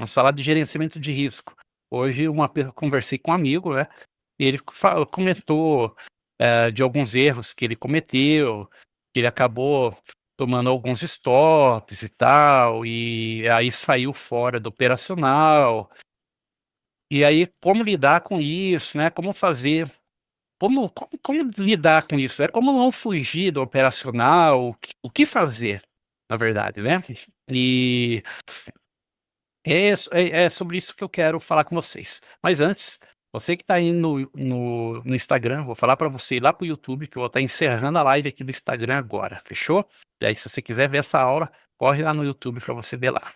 Vamos falar de gerenciamento de risco. Hoje conversei com um amigo, né, e ele comentou, de alguns erros que ele cometeu, que ele acabou tomando alguns stops e tal, e aí saiu fora do operacional. E aí como lidar com isso, né, como fazer como lidar com isso, como não fugir do operacional, o que fazer, na verdade, né. E é sobre isso que eu quero falar com vocês. Mas antes, você que está aí no Instagram, vou falar para você ir lá para o YouTube, que eu vou estar encerrando a live aqui do Instagram agora, fechou? E aí, se você quiser ver essa aula, corre lá no YouTube para você ver lá.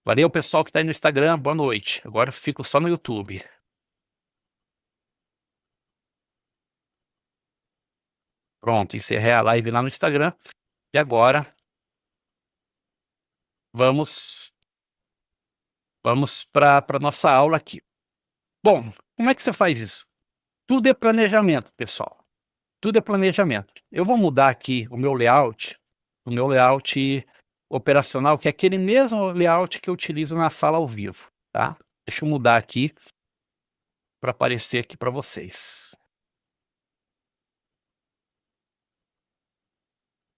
Valeu, pessoal que está aí no Instagram, boa noite. Agora eu fico só no YouTube. Pronto, encerrei a live lá no Instagram. E agora vamos para nossa aula aqui. Bom, como é que você faz isso? Tudo é planejamento, pessoal. Tudo é planejamento. Eu vou mudar aqui o meu layout operacional, que é aquele mesmo layout que eu utilizo na sala ao vivo, tá? Deixa eu mudar aqui para aparecer aqui para vocês.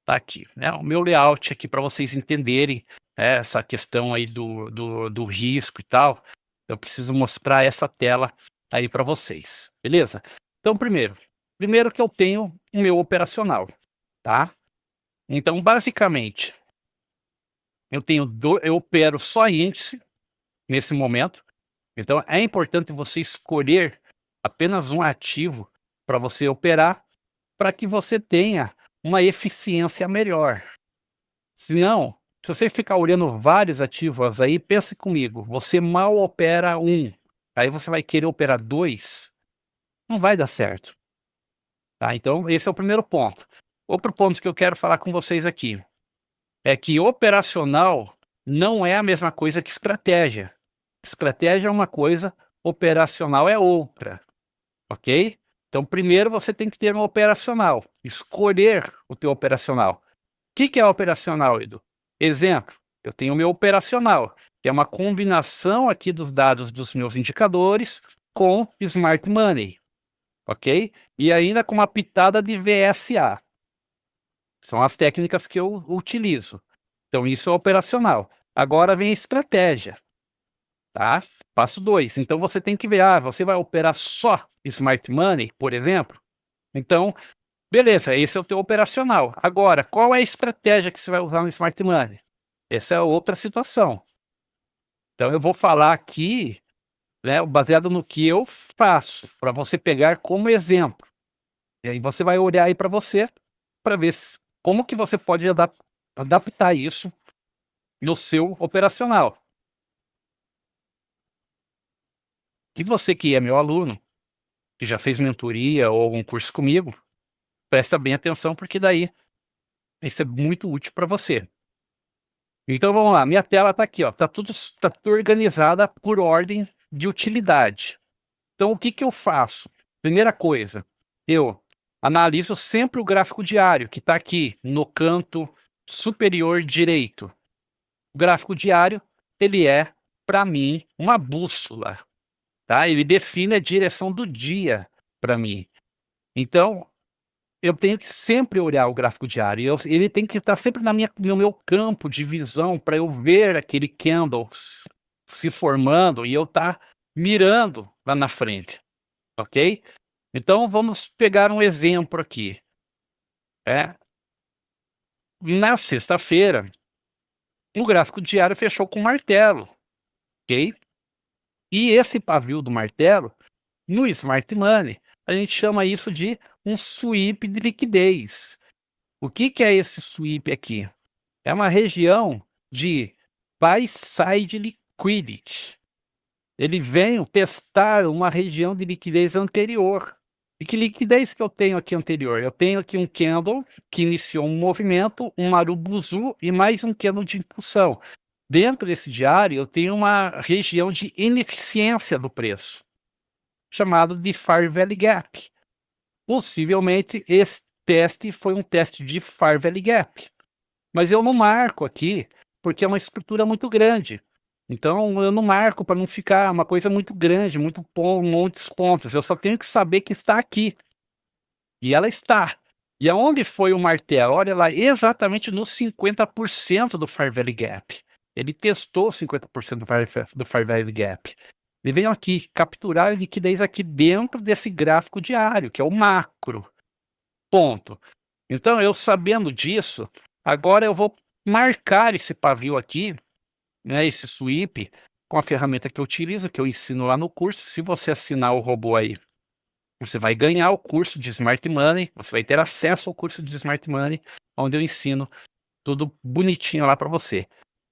Tá aqui, né? O meu layout aqui para vocês entenderem, né, essa questão aí do risco e tal. Eu preciso mostrar essa tela aí para vocês, beleza? Então, primeiro que eu tenho o meu operacional, tá? Então, basicamente, eu opero só índice nesse momento. Então, é importante você escolher apenas um ativo para você operar, para que você tenha uma eficiência melhor. Senão, se você ficar olhando vários ativos aí, pense comigo, você mal opera um, aí você vai querer operar dois, não vai dar certo. Tá? Então, esse é o primeiro ponto. Outro ponto que eu quero falar com vocês aqui é que operacional não é a mesma coisa que estratégia. Estratégia é uma coisa, operacional é outra, ok? Então, primeiro você tem que ter um operacional, escolher o teu operacional. O que é operacional, Edu? Exemplo, eu tenho o meu operacional, que é uma combinação aqui dos dados dos meus indicadores com Smart Money, ok? E ainda com uma pitada de VSA. São as técnicas que eu utilizo. Então, isso é operacional. Agora vem a estratégia, tá? Passo 2. Então, você tem que ver, você vai operar só Smart Money, por exemplo? Então, beleza, esse é o teu operacional. Agora, qual é a estratégia que você vai usar no Smart Money? Essa é outra situação. Então, eu vou falar aqui, né, baseado no que eu faço, para você pegar como exemplo. E aí você vai olhar aí para você, para ver como que você pode adaptar isso no seu operacional. E você que é meu aluno, que já fez mentoria ou algum curso comigo, presta bem atenção, porque daí isso é muito útil para você. Então vamos lá, minha tela está aqui, ó, tá tudo organizada por ordem de utilidade. Então o que eu faço? Primeira coisa, eu analiso sempre o gráfico diário, que está aqui no canto superior direito. O gráfico diário, ele é, para mim, uma bússola, tá? Ele define a direção do dia para mim. Então, eu tenho que sempre olhar o gráfico diário, ele tem que estar sempre no meu campo de visão, para eu ver aquele candle se formando e eu estar mirando lá na frente, ok? Então, vamos pegar um exemplo aqui. Na sexta-feira, o gráfico diário fechou com martelo, ok? E esse pavio do martelo, no Smart Money, a gente chama isso de um sweep de liquidez. O que é esse sweep aqui? É uma região de buy-side liquidity. Ele vem testar uma região de liquidez anterior. E que liquidez que eu tenho aqui anterior? Eu tenho aqui um candle que iniciou um movimento, um Marubozu e mais um candle de impulsão. Dentro desse diário, eu tenho uma região de ineficiência do preço, chamado de Fair Value Gap. Possivelmente, esse teste foi um teste de Fair Value Gap. Mas eu não marco aqui, porque é uma estrutura muito grande. Então eu não marco para não ficar uma coisa muito grande, muitos pontos. Eu só tenho que saber que está aqui. E ela está. E aonde foi o martelo? Olha lá, exatamente no 50% do Fair Value Gap. Ele testou 50% do Fair Value Gap. Ele veio aqui capturar a liquidez aqui dentro desse gráfico diário, que é o macro. Ponto. Então, eu sabendo disso, agora eu vou marcar esse pavio aqui, né, esse sweep, com a ferramenta que eu utilizo, que eu ensino lá no curso. Se você assinar o robô aí, você vai ganhar o curso de Smart Money, você vai ter acesso ao curso de Smart Money, onde eu ensino tudo bonitinho lá para você.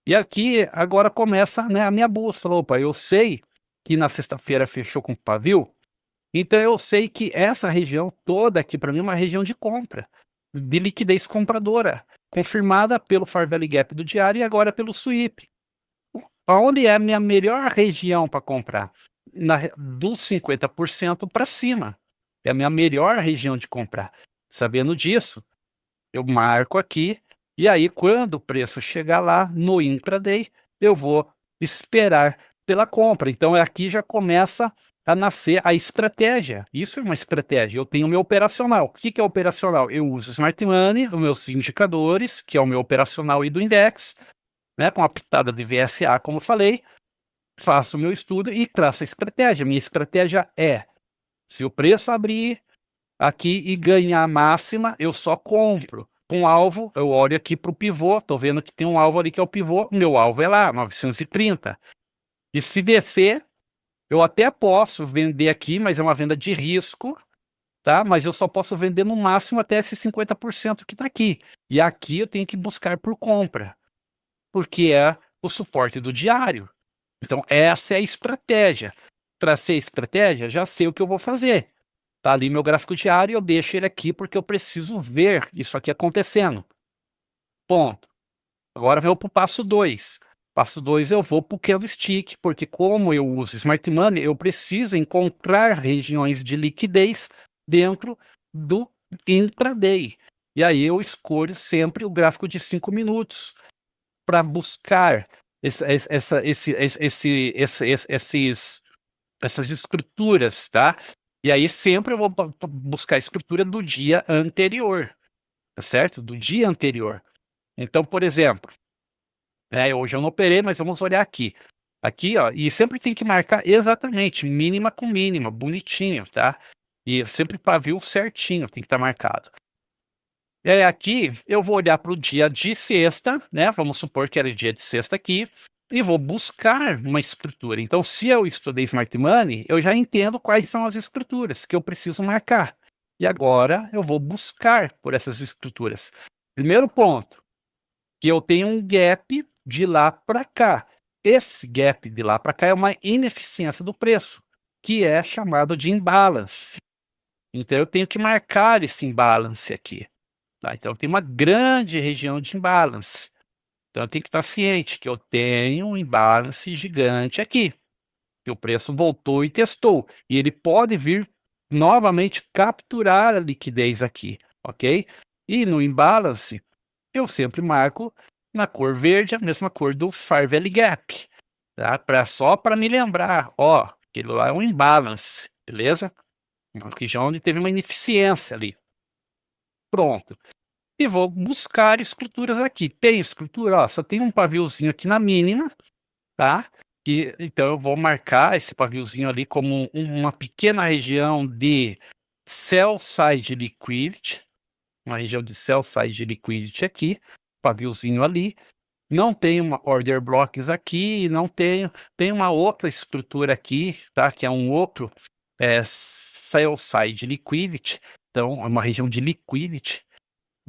E aqui agora começa, né, a minha bússola. Opa, eu sei que na sexta-feira fechou com pavio, então eu sei que essa região toda aqui para mim é uma região de compra, de liquidez compradora, confirmada pelo Fair Value Gap do diário e agora pelo sweep. Onde é a minha melhor região para comprar? Dos 50% para cima. É a minha melhor região de comprar. Sabendo disso, eu marco aqui, e aí quando o preço chegar lá no intraday, eu vou esperar pela compra. Então aqui já começa a nascer a estratégia. Isso é uma estratégia. Eu tenho o meu operacional. O que é operacional? Eu uso Smart Money, os meus indicadores, que é o meu operacional e do index, né, com a pitada de VSA, como eu falei, faço o meu estudo e traço a estratégia. Minha estratégia é, se o preço abrir aqui e ganhar a máxima, eu só compro. Com alvo, eu olho aqui para o pivô, estou vendo que tem um alvo ali que é o pivô, meu alvo é lá, 930. E se descer, eu até posso vender aqui, mas é uma venda de risco, tá? Mas eu só posso vender no máximo até esse 50% que está aqui. E aqui eu tenho que buscar por compra, porque é o suporte do diário. Então, essa é a estratégia. Tracei a estratégia, já sei o que eu vou fazer. Tá ali meu gráfico diário, eu deixo ele aqui porque eu preciso ver isso aqui acontecendo. Ponto. Agora eu vou para o passo 2. Passo 2 eu vou para o candlestick, porque como eu uso Smart Money, eu preciso encontrar regiões de liquidez dentro do intraday. E aí eu escolho sempre o gráfico de 5 minutos para buscar essas estruturas, tá? E aí sempre eu vou buscar a estrutura do dia anterior, tá certo? Do dia anterior. Então, por exemplo, hoje eu não operei, mas vamos olhar aqui. Aqui, ó, e sempre tem que marcar exatamente, mínima com mínima, bonitinho, tá? E sempre pavio certinho, tem que estar marcado. Aqui eu vou olhar para o dia de sexta, né? Vamos supor que era dia de sexta aqui, e vou buscar uma estrutura. Então, se eu estudei Smart Money, eu já entendo quais são as estruturas que eu preciso marcar. E agora eu vou buscar por essas estruturas. Primeiro ponto, que eu tenho um gap de lá para cá. Esse gap de lá para cá é uma ineficiência do preço, que é chamado de imbalance. Então, eu tenho que marcar esse imbalance aqui. Tá? Então, tem uma grande região de imbalance. Então, eu tenho que estar ciente que eu tenho um imbalance gigante aqui, que o preço voltou e testou. E ele pode vir novamente capturar a liquidez aqui, ok? E no imbalance, eu sempre marco na cor verde, a mesma cor do Fair Value Gap. Tá? Só para me lembrar, ó, aquilo lá é um imbalance, beleza? Uma região onde teve uma ineficiência ali. Pronto. E vou buscar estruturas aqui. Tem estrutura? Ó, só tem um paviozinho aqui na mínima, tá? Então eu vou marcar esse paviozinho ali como uma pequena região de sell side liquidity, uma região de sell side liquidity aqui, paviozinho ali. Não tem uma order blocks aqui, não tem uma outra estrutura aqui, tá? Que é um outro sell side liquidity, então é uma região de liquidity.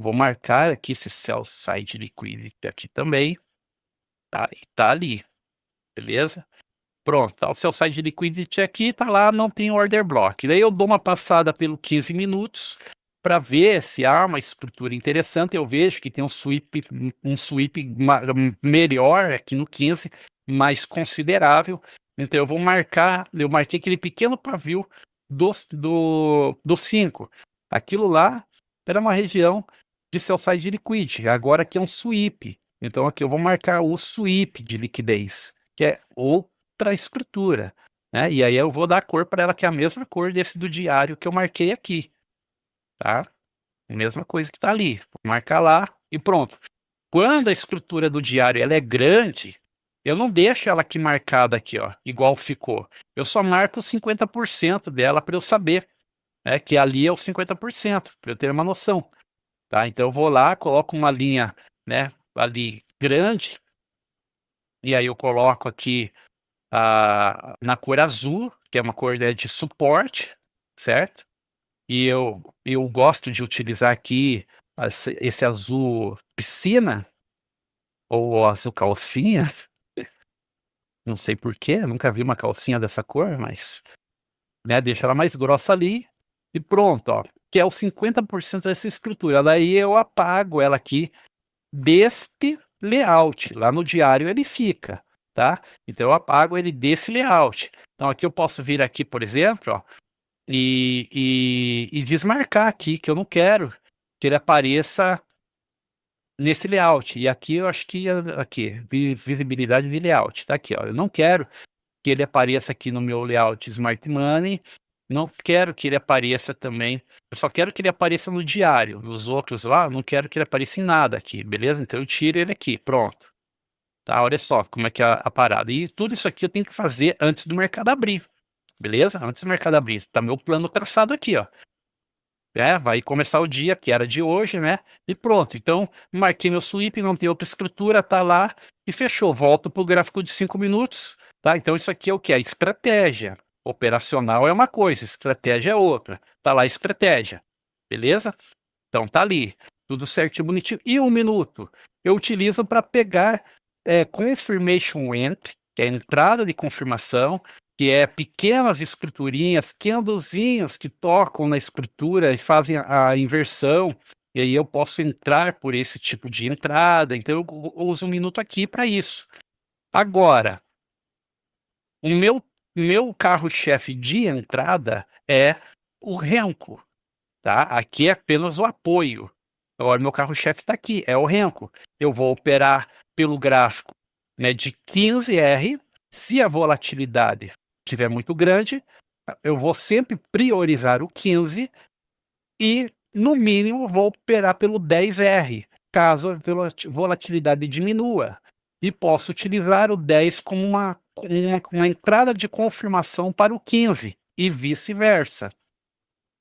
Vou marcar aqui esse sell side liquidity aqui também, tá? E tá ali, beleza? Pronto, tá o sell side liquidity aqui, tá lá, não tem order block. Daí eu dou uma passada pelo 15 minutos para ver se há uma estrutura interessante. Eu vejo que tem um sweep melhor aqui no 15, mais considerável. Então eu vou marcar, eu marquei aquele pequeno pavio do 5. Aquilo lá era uma região de sell side liquidity. Agora aqui é um sweep. Então aqui eu vou marcar o sweep de liquidez, que é outra escritura, né? E aí eu vou dar a cor para ela, que é a mesma cor desse do diário que eu marquei aqui, tá? A mesma coisa que tá ali. Vou marcar lá e pronto. Quando a escritura do diário ela é grande, eu não deixo ela aqui marcada aqui, ó, igual ficou. Eu só marco 50% dela para eu saber, né, que ali é o 50%, para eu ter uma noção, tá? Então eu vou lá, coloco uma linha, né, ali grande, e aí eu coloco aqui na cor azul, que é uma cor, né, de suporte, certo? E eu gosto de utilizar aqui esse azul piscina, ou azul calcinha, não sei porquê, nunca vi uma calcinha dessa cor, mas, né, deixa ela mais grossa ali, e pronto, ó, que é o 50% dessa escritura. Daí eu apago ela aqui deste layout, lá no diário ele fica, tá? Então eu apago ele desse layout. Então aqui eu posso vir aqui, por exemplo, ó, e desmarcar aqui, que eu não quero que ele apareça nesse layout. E aqui eu acho que aqui, visibilidade de layout, tá aqui, ó. Eu não quero que ele apareça aqui no meu layout Smart Money, não quero que ele apareça também, eu só quero que ele apareça no diário. Nos outros lá, eu não quero que ele apareça em nada aqui, beleza? Então eu tiro ele aqui, pronto. Tá, olha só como é que é a parada. E tudo isso aqui eu tenho que fazer antes do mercado abrir, beleza? Antes do mercado abrir, tá meu plano traçado aqui, ó. Vai começar o dia, que era de hoje, né? E pronto. Então, marquei meu sweep, não tem outra escritura, tá lá e fechou. Volto pro gráfico de 5 minutos, tá? Então, isso aqui é o que? A estratégia. Operacional é uma coisa, estratégia é outra. Tá lá a estratégia, beleza? Então, tá ali, tudo certinho, bonitinho. E 1 minuto, eu utilizo para pegar confirmation entry, que é a entrada de confirmação, que é pequenas escriturinhas, candlezinhos que tocam na escritura e fazem a inversão, e aí eu posso entrar por esse tipo de entrada, então eu uso 1 minuto aqui para isso. Agora, o meu carro-chefe de entrada é o Renko, tá? Aqui é apenas o apoio. Agora, meu carro-chefe está aqui, é o Renko. Eu vou operar pelo gráfico, né, de 15R, se a volatilidade estiver muito grande, eu vou sempre priorizar o 15 e, no mínimo, vou operar pelo 10R, caso a volatilidade diminua. E posso utilizar o 10 como uma entrada de confirmação para o 15 e vice-versa.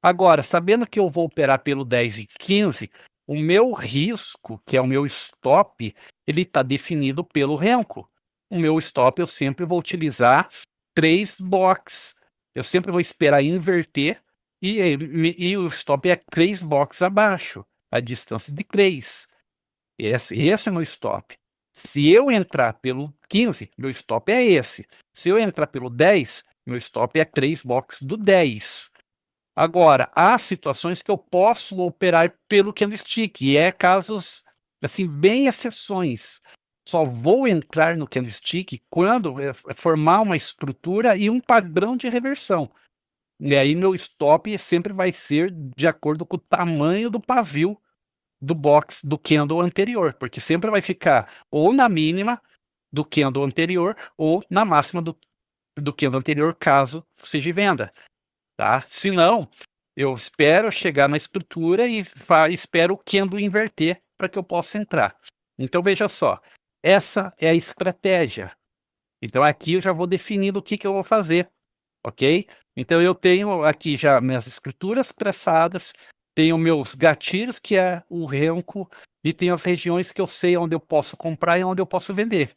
Agora, sabendo que eu vou operar pelo 10 e 15, o meu risco, que é o meu stop, ele está definido pelo Renko. O meu stop eu sempre vou utilizar 3 box. Eu sempre vou esperar inverter e o stop é 3 box abaixo, a distância de 3. Esse é o meu stop. Se eu entrar pelo 15, meu stop é esse. Se eu entrar pelo 10, meu stop é 3 box do 10. Agora, há situações que eu posso operar pelo candlestick, e casos, assim, bem exceções. Só vou entrar no candlestick quando formar uma estrutura e um padrão de reversão. E aí meu stop sempre vai ser de acordo com o tamanho do pavio do box do candle anterior, porque sempre vai ficar ou na mínima do candle anterior ou na máxima do candle anterior, caso seja venda. Tá? Se não, eu espero chegar na estrutura e espero o candle inverter para que eu possa entrar. Então veja só, essa é a estratégia. Então aqui eu já vou definindo o que eu vou fazer, ok? Então eu tenho aqui já minhas escrituras traçadas, tenho meus gatilhos, que é o Renko, e tenho as regiões que eu sei onde eu posso comprar e onde eu posso vender.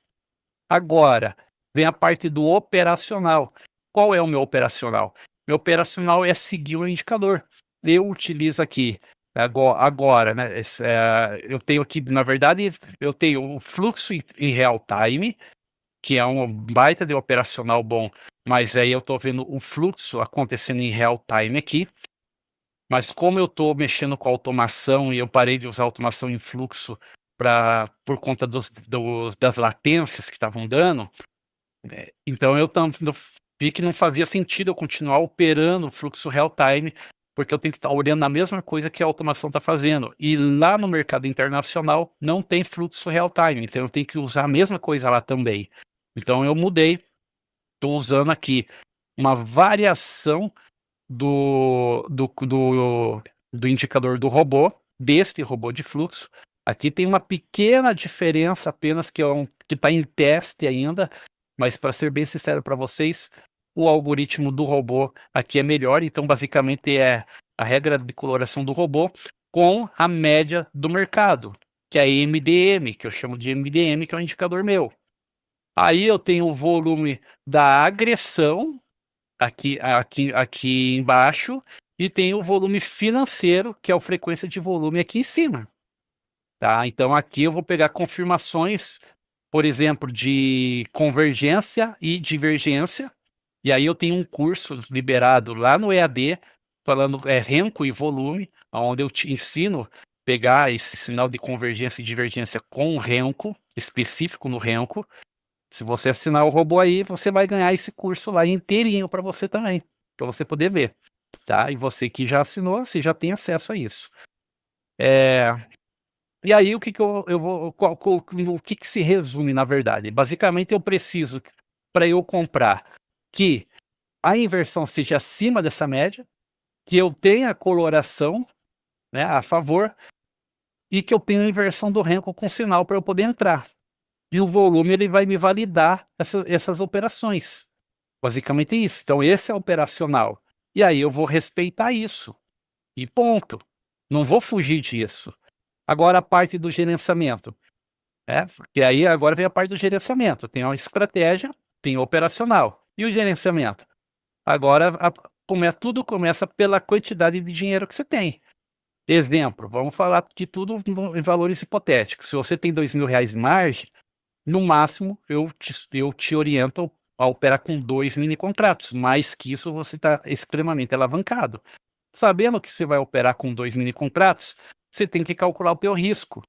Agora, vem a parte do operacional. Qual é o meu operacional? Meu operacional é seguir o indicador. Eu utilizo aqui, agora, né? Eu tenho aqui, na verdade, eu tenho o fluxo em real time, que é um baita de operacional bom, mas aí eu estou vendo o fluxo acontecendo em real time aqui. Mas como eu estou mexendo com automação e eu parei de usar automação em fluxo por conta das latências que estavam dando, então eu vi que não fazia sentido eu continuar operando o fluxo real time, porque eu tenho que estar olhando a mesma coisa que a automação está fazendo. E lá no mercado internacional não tem fluxo real time, então eu tenho que usar a mesma coisa lá também. Então eu mudei, estou usando aqui uma variação do indicador do robô, deste robô de fluxo. Aqui tem uma pequena diferença apenas que está em teste ainda, mas para ser bem sincero para vocês, o algoritmo do robô aqui é melhor, então basicamente é a regra de coloração do robô com a média do mercado, que é a MDM, que eu chamo de MDM, que é um indicador meu. Aí eu tenho o volume da agressão, aqui embaixo, e tem o volume financeiro, que é a frequência de volume aqui em cima. Tá? Então aqui eu vou pegar confirmações, por exemplo, de convergência e divergência, e aí eu tenho um curso liberado lá no EAD, falando renco e volume, onde eu te ensino pegar esse sinal de convergência e divergência com renco, específico no renco. Se você assinar o robô aí, você vai ganhar esse curso lá inteirinho para você também, para você poder ver, tá? E você que já assinou, você já tem acesso a isso. E aí o que que eu vou, o que que se resume na verdade? Basicamente eu preciso, para eu comprar, que a inversão seja acima dessa média, que eu tenha coloração, né, a favor, e que eu tenha inversão do renko com sinal para eu poder entrar. E o volume ele vai me validar essas operações. Basicamente isso. Então esse é operacional. E aí eu vou respeitar isso. E ponto. Não vou fugir disso. Agora a parte do gerenciamento. Porque aí agora vem a parte do gerenciamento. Tem uma estratégia, tem o operacional. E o gerenciamento? Agora tudo começa pela quantidade de dinheiro que você tem. Exemplo, vamos falar de tudo em valores hipotéticos. Se você tem R$2.000 de margem, no máximo, eu te oriento a operar com 2 mini contratos. Mais que isso, você está extremamente alavancado. Sabendo que você vai operar com 2 mini contratos, você tem que calcular o teu risco.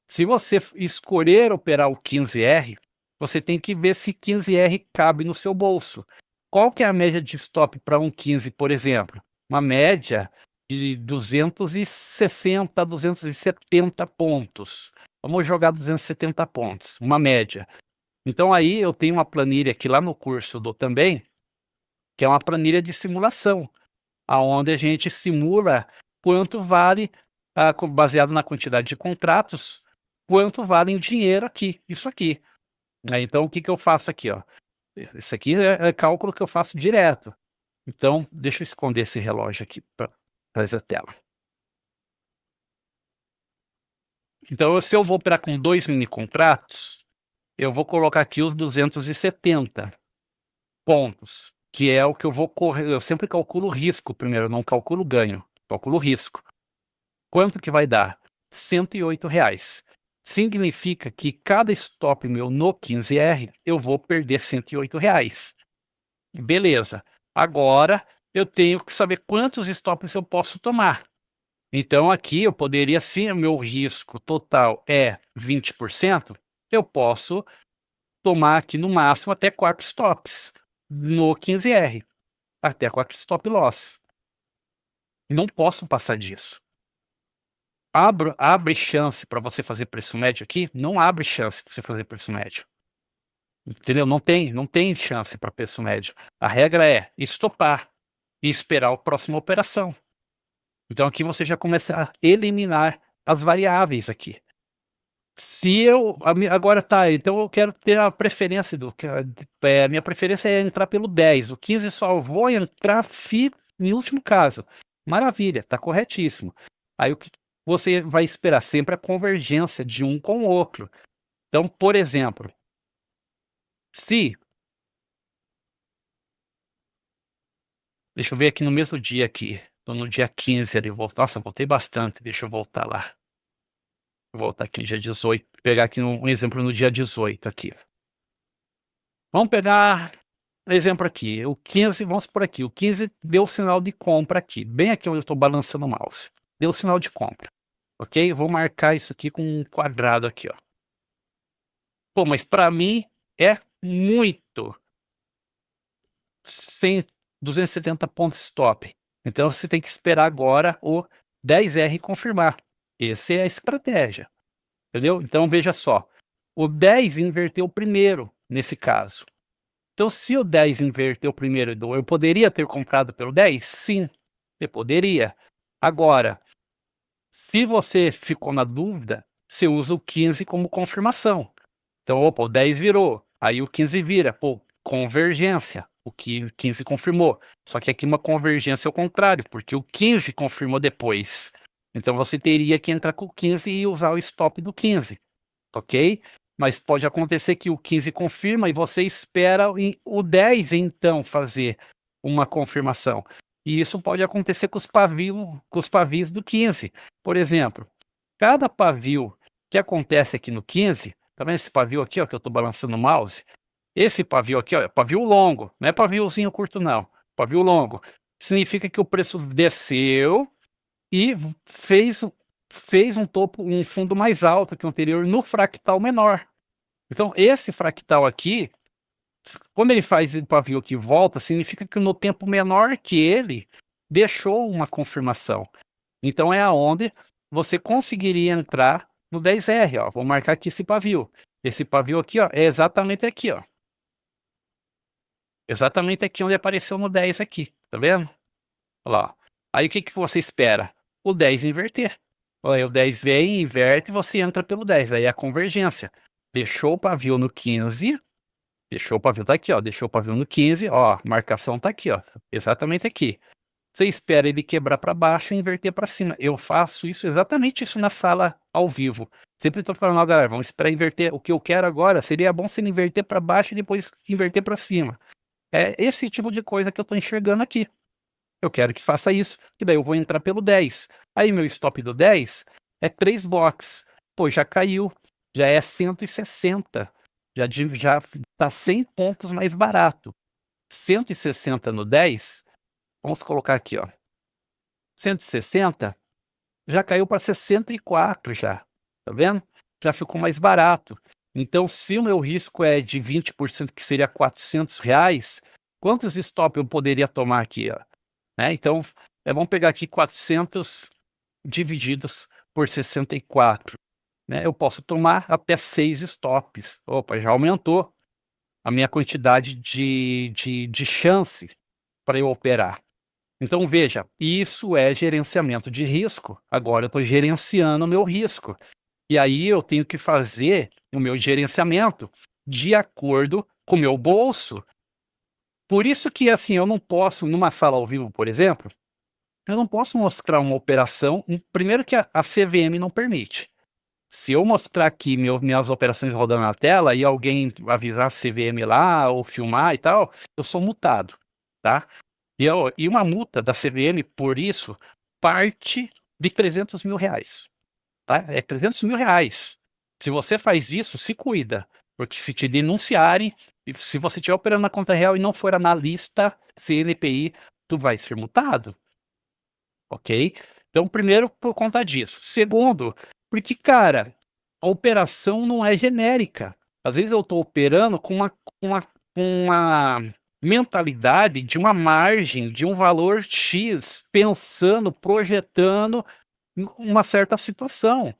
Se você escolher operar o 15R, você tem que ver se 15R cabe no seu bolso. Qual que é a média de stop para um 15, por exemplo? Uma média de 260, 270 pontos. Vamos jogar 270 pontos, uma média. Então aí eu tenho uma planilha que lá no curso eu dou também, que é uma planilha de simulação, aonde a gente simula quanto vale, baseado na quantidade de contratos, quanto vale o dinheiro aqui, isso aqui. Então o que que eu faço aqui, ó? Isso aqui é cálculo que eu faço direto. Então deixa eu esconder esse relógio aqui para fazer a tela. Então se eu vou operar com 2 mini contratos, eu vou colocar aqui os 270 pontos, que é o que eu vou correr. Eu sempre calculo o risco primeiro, eu não calculo ganho, calculo o risco. Quanto que vai dar? R$108. Significa que cada stop meu no 15R, eu vou perder R$108. Beleza. Agora eu tenho que saber quantos stops eu posso tomar. Então aqui eu poderia, se o meu risco total é 20%, eu posso tomar aqui no máximo até 4 stops no 15R, até 4 stop loss. Não posso passar disso. Abre chance para você fazer preço médio aqui? Não abre chance para você fazer preço médio. Entendeu? Não tem chance para preço médio. A regra é estopar e esperar a próxima operação. Então aqui você já começa a eliminar as variáveis aqui. Agora tá, então eu quero ter a preferência minha preferência é entrar pelo 10, o 15 só vou entrar em último caso. Maravilha, tá corretíssimo. Aí o que você vai esperar sempre a convergência de um com o outro. Então, por exemplo, deixa eu ver aqui no mesmo dia aqui, tô no dia 15 ali, nossa, voltei bastante, deixa eu voltar lá. Vou voltar aqui no dia 18, pegar aqui um exemplo no dia 18 aqui. Vamos pegar exemplo aqui, o 15, vamos por aqui, o 15 deu sinal de compra aqui, bem aqui onde eu estou balançando o mouse. Deu sinal de compra, ok? Vou marcar isso aqui com um quadrado aqui, ó. Pô, mas para mim é muito. 270 pontos stop. Então você tem que esperar agora o 10R confirmar. Essa é a estratégia, entendeu? Então veja só, o 10 inverteu primeiro. nesse caso. Então, se o 10 inverteu primeiro, eu poderia ter comprado pelo 10? Sim, você poderia. Agora, se você ficou na dúvida, você usa o 15 como confirmação. Então, opa, o 10 virou, aí o 15 vira, pô, convergência, o que o 15 confirmou. Só que aqui uma convergência ao contrário, porque o 15 confirmou depois. Então você teria que entrar com o 15 e usar o stop do 15, ok? Mas pode acontecer que o 15 confirma e você espera o 10 então fazer uma confirmação. E isso pode acontecer com os pavios do 15. Por exemplo, cada pavio que acontece aqui no 15, tá vendo esse pavio aqui, ó, que eu estou balançando o mouse? Esse pavio aqui, ó, é pavio longo, não é paviozinho curto não, pavio longo. Significa que o preço desceu e fez um topo, um fundo mais alto que o anterior no fractal menor. Então esse fractal aqui, quando ele faz o pavio que volta, significa que no tempo menor que ele deixou uma confirmação. Então é aonde você conseguiria entrar no 10R, ó. Vou marcar aqui esse pavio. Esse pavio aqui, ó, é exatamente aqui, ó. Exatamente aqui onde apareceu no 10 aqui, tá vendo? Olha lá. Aí o que que você espera? O 10 inverter. Olha, o 10 vem, inverte e você entra pelo 10. Aí é a convergência. Deixou o pavio no 15. Deixou o pavio tá aqui, ó. Deixou o pavio no 15, ó. Marcação tá aqui, ó. Exatamente aqui. Você espera ele quebrar para baixo e inverter para cima. Eu faço isso, exatamente isso na sala ao vivo. Sempre estou falando, ó, galera, vamos esperar inverter. O que eu quero agora seria bom se ele inverter para baixo e depois inverter para cima. É esse tipo de coisa que eu estou enxergando aqui. Eu quero que faça isso, que daí eu vou entrar pelo 10. Aí meu stop do 10 é 3 blocos. Pô, já caiu, já é 160. Já tá 100 pontos mais barato. 160 no 10, vamos colocar aqui, ó. 160 já caiu para 64 já. Tá vendo? Já ficou mais barato. Então, se o meu risco é de 20%, que seria R$ 400, quantos stop eu poderia tomar aqui, ó? Né? Então, vamos pegar aqui 400 divididos por 64. Né? Eu posso tomar até 6 stops. Opa, já aumentou a minha quantidade de chance para eu operar. Então, veja, isso é gerenciamento de risco. Agora eu estou gerenciando o meu risco. E aí eu tenho que fazer o meu gerenciamento de acordo com o meu bolso. Por isso que, assim, eu não posso, numa sala ao vivo, por exemplo, eu não posso mostrar uma operação, primeiro que a CVM não permite. Se eu mostrar aqui minhas operações rodando na tela e alguém avisar a CVM lá ou filmar e tal, eu sou multado, tá? E uma multa da CVM por isso parte de R$ 300.000, tá? É R$ 300.000. Se você faz isso, se cuida, porque se te denunciarem, se você estiver operando na conta real e não for analista CNPI, tu vai ser multado, ok? Então, primeiro, por conta disso. Segundo, porque, cara, a operação não é genérica. Às vezes eu estou operando com uma mentalidade de uma margem, de um valor X, pensando, projetando uma certa situação.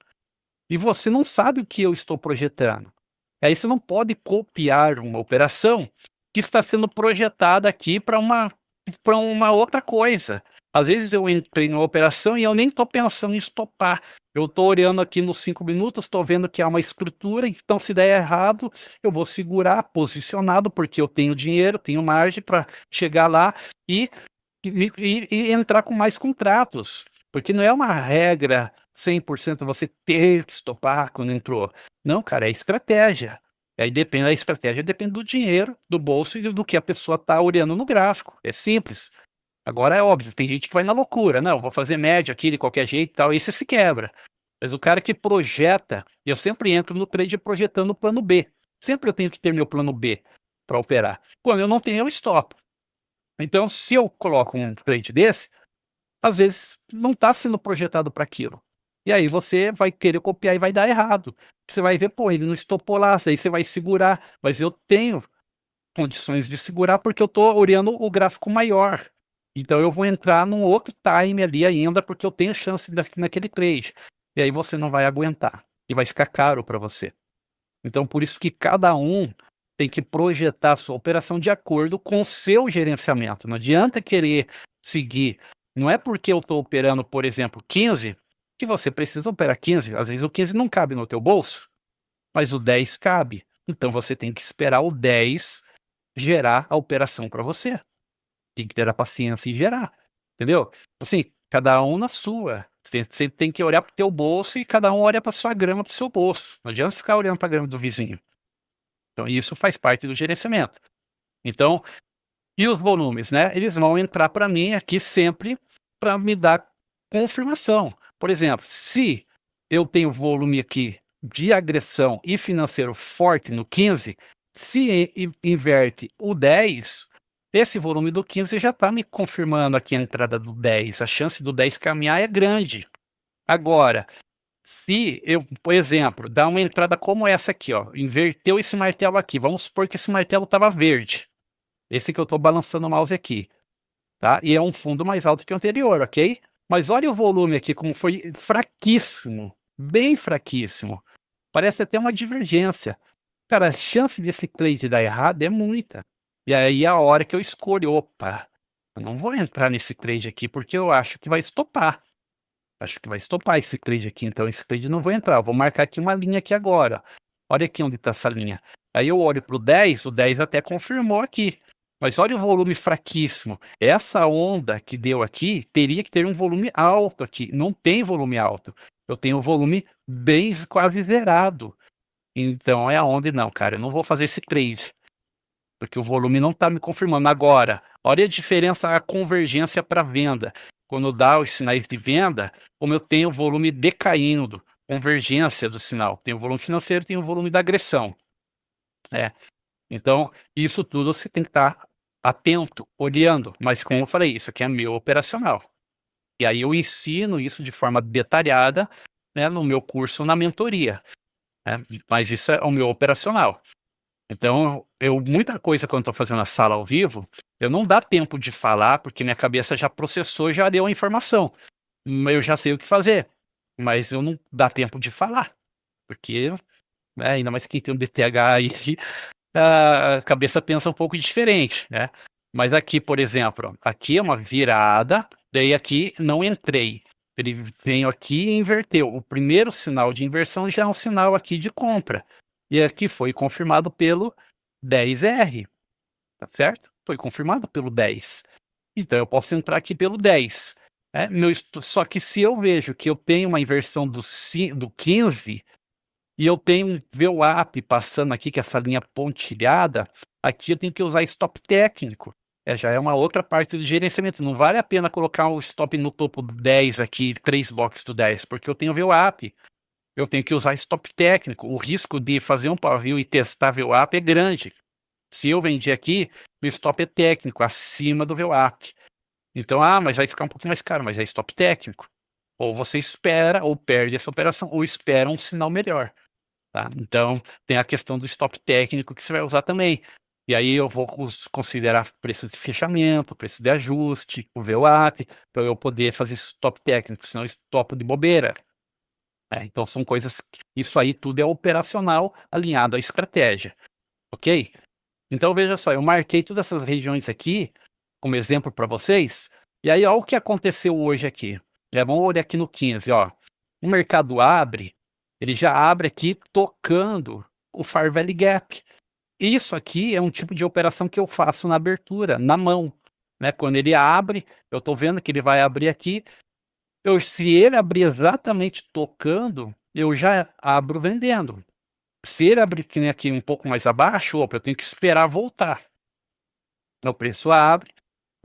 E você não sabe o que eu estou projetando. Aí você não pode copiar uma operação que está sendo projetada aqui para uma outra coisa. Às vezes eu entrei numa operação e eu nem estou pensando em estopar. Eu estou olhando aqui nos 5 minutos, estou vendo que há uma estrutura, então se der errado, eu vou segurar posicionado, porque eu tenho dinheiro, tenho margem para chegar lá e entrar com mais contratos. Porque não é uma regra 100% você ter que estopar quando entrou. Não, cara, é estratégia. Aí depende da estratégia, depende do dinheiro, do bolso e do que a pessoa está olhando no gráfico. É simples. Agora é óbvio, tem gente que vai na loucura. Não, vou fazer média aqui de qualquer jeito e tal, e isso se quebra. Mas o cara que projeta, eu sempre entro no trade projetando o plano B. Sempre eu tenho que ter meu plano B para operar. Quando eu não tenho, eu stop. Então, se eu coloco um trade desse, às vezes não está sendo projetado para aquilo. E aí você vai querer copiar e vai dar errado. Você vai ver, pô, ele não estopou lá, aí você vai segurar. Mas eu tenho condições de segurar porque eu estou olhando o gráfico maior. Então eu vou entrar num outro time ali ainda porque eu tenho chance naquele trade. E aí você não vai aguentar. E vai ficar caro para você. Então por isso que cada um tem que projetar a sua operação de acordo com o seu gerenciamento. Não adianta querer seguir. Não é porque eu estou operando, por exemplo, 15, que você precisa operar 15. Às vezes o 15 não cabe no teu bolso, mas o 10 cabe. Então você tem que esperar o 10 gerar a operação para você. Tem que ter a paciência e gerar, entendeu? Assim, cada um na sua. Você tem que olhar para o teu bolso e cada um olha para sua grama, para o seu bolso. Não adianta ficar olhando para a grama do vizinho. Então isso faz parte do gerenciamento. Então, e os volumes, né? Eles vão entrar para mim aqui sempre para me dar confirmação. Por exemplo, se eu tenho volume aqui de agressão e financeiro forte no 15, se inverte o 10, esse volume do 15 já está me confirmando aqui a entrada do 10. A chance do 10 caminhar é grande. Agora, se eu, por exemplo, dar uma entrada como essa aqui, ó, inverteu esse martelo aqui, vamos supor que esse martelo estava verde. Esse que eu estou balançando o mouse aqui, tá? E é um fundo mais alto que o anterior, ok? Mas olha o volume aqui, como foi fraquíssimo, bem fraquíssimo. Parece até uma divergência. Cara, a chance desse trade dar errado é muita. E aí é a hora que eu escolho, opa, eu não vou entrar nesse trade aqui porque eu acho que vai estopar. Acho que vai estopar esse trade aqui, então esse trade não vou entrar. Eu vou marcar aqui uma linha aqui agora. Olha aqui onde está essa linha. Aí eu olho para o 10 até confirmou aqui. Mas olha o volume fraquíssimo. Essa onda que deu aqui teria que ter um volume alto aqui. Não tem volume alto. Eu tenho um volume bem quase zerado. Então é aonde não, cara. Eu não vou fazer esse trade. Porque o volume não está me confirmando. Agora, olha a diferença, a convergência para venda. Quando dá os sinais de venda, como eu tenho o volume decaindo, convergência do sinal. Tem o volume financeiro, tem o volume da agressão. Então, isso tudo você tem que estar atento, olhando. Mas como eu falei, isso aqui é meu operacional. E aí eu ensino isso de forma detalhada, né, no meu curso, na mentoria. Mas isso é o meu operacional. Então, muita coisa quando estou fazendo a sala ao vivo, eu não dá tempo de falar, porque minha cabeça já processou, já deu a informação. Eu já sei o que fazer, mas eu não dá tempo de falar, porque ainda mais quem tem um DTH aí, a cabeça pensa um pouco diferente, né? Mas aqui, por exemplo, aqui é uma virada, daí aqui não entrei. Ele veio aqui e inverteu. O primeiro sinal de inversão já é um sinal aqui de compra. E aqui foi confirmado pelo 10R, tá certo? Foi confirmado pelo 10. Então eu posso entrar aqui pelo 10. Só que se eu vejo que eu tenho uma inversão do 15 e eu tenho um VWAP passando aqui, que é essa linha pontilhada, aqui eu tenho que usar stop técnico. Já é uma outra parte do gerenciamento. Não vale a pena colocar um stop no topo do 10 aqui, 3 blocos do 10, porque eu tenho VWAP. Eu tenho que usar stop técnico. O risco de fazer um pavio e testar VWAP é grande. Se eu vendi aqui, o stop é técnico, acima do VWAP. Então, mas vai ficar um pouquinho mais caro, mas é stop técnico. Ou você espera, ou perde essa operação, ou espera um sinal melhor. Tá? Então, tem a questão do stop técnico que você vai usar também. E aí eu vou considerar preço de fechamento, preço de ajuste, o VWAP, para eu poder fazer stop técnico, senão stop de bobeira. Então são coisas, isso aí tudo é operacional alinhado à estratégia, ok? Então veja só, eu marquei todas essas regiões aqui como exemplo para vocês, e aí olha o que aconteceu hoje aqui. Vamos olhar aqui no 15, ó. O mercado abre, ele já abre aqui tocando o Fair Value Gap. Isso aqui é um tipo de operação que eu faço na abertura, na mão. Quando ele abre, eu estou vendo que ele vai abrir aqui, se ele abrir exatamente tocando, eu já abro vendendo. Se ele abrir aqui um pouco mais abaixo, eu tenho que esperar voltar. O preço abre,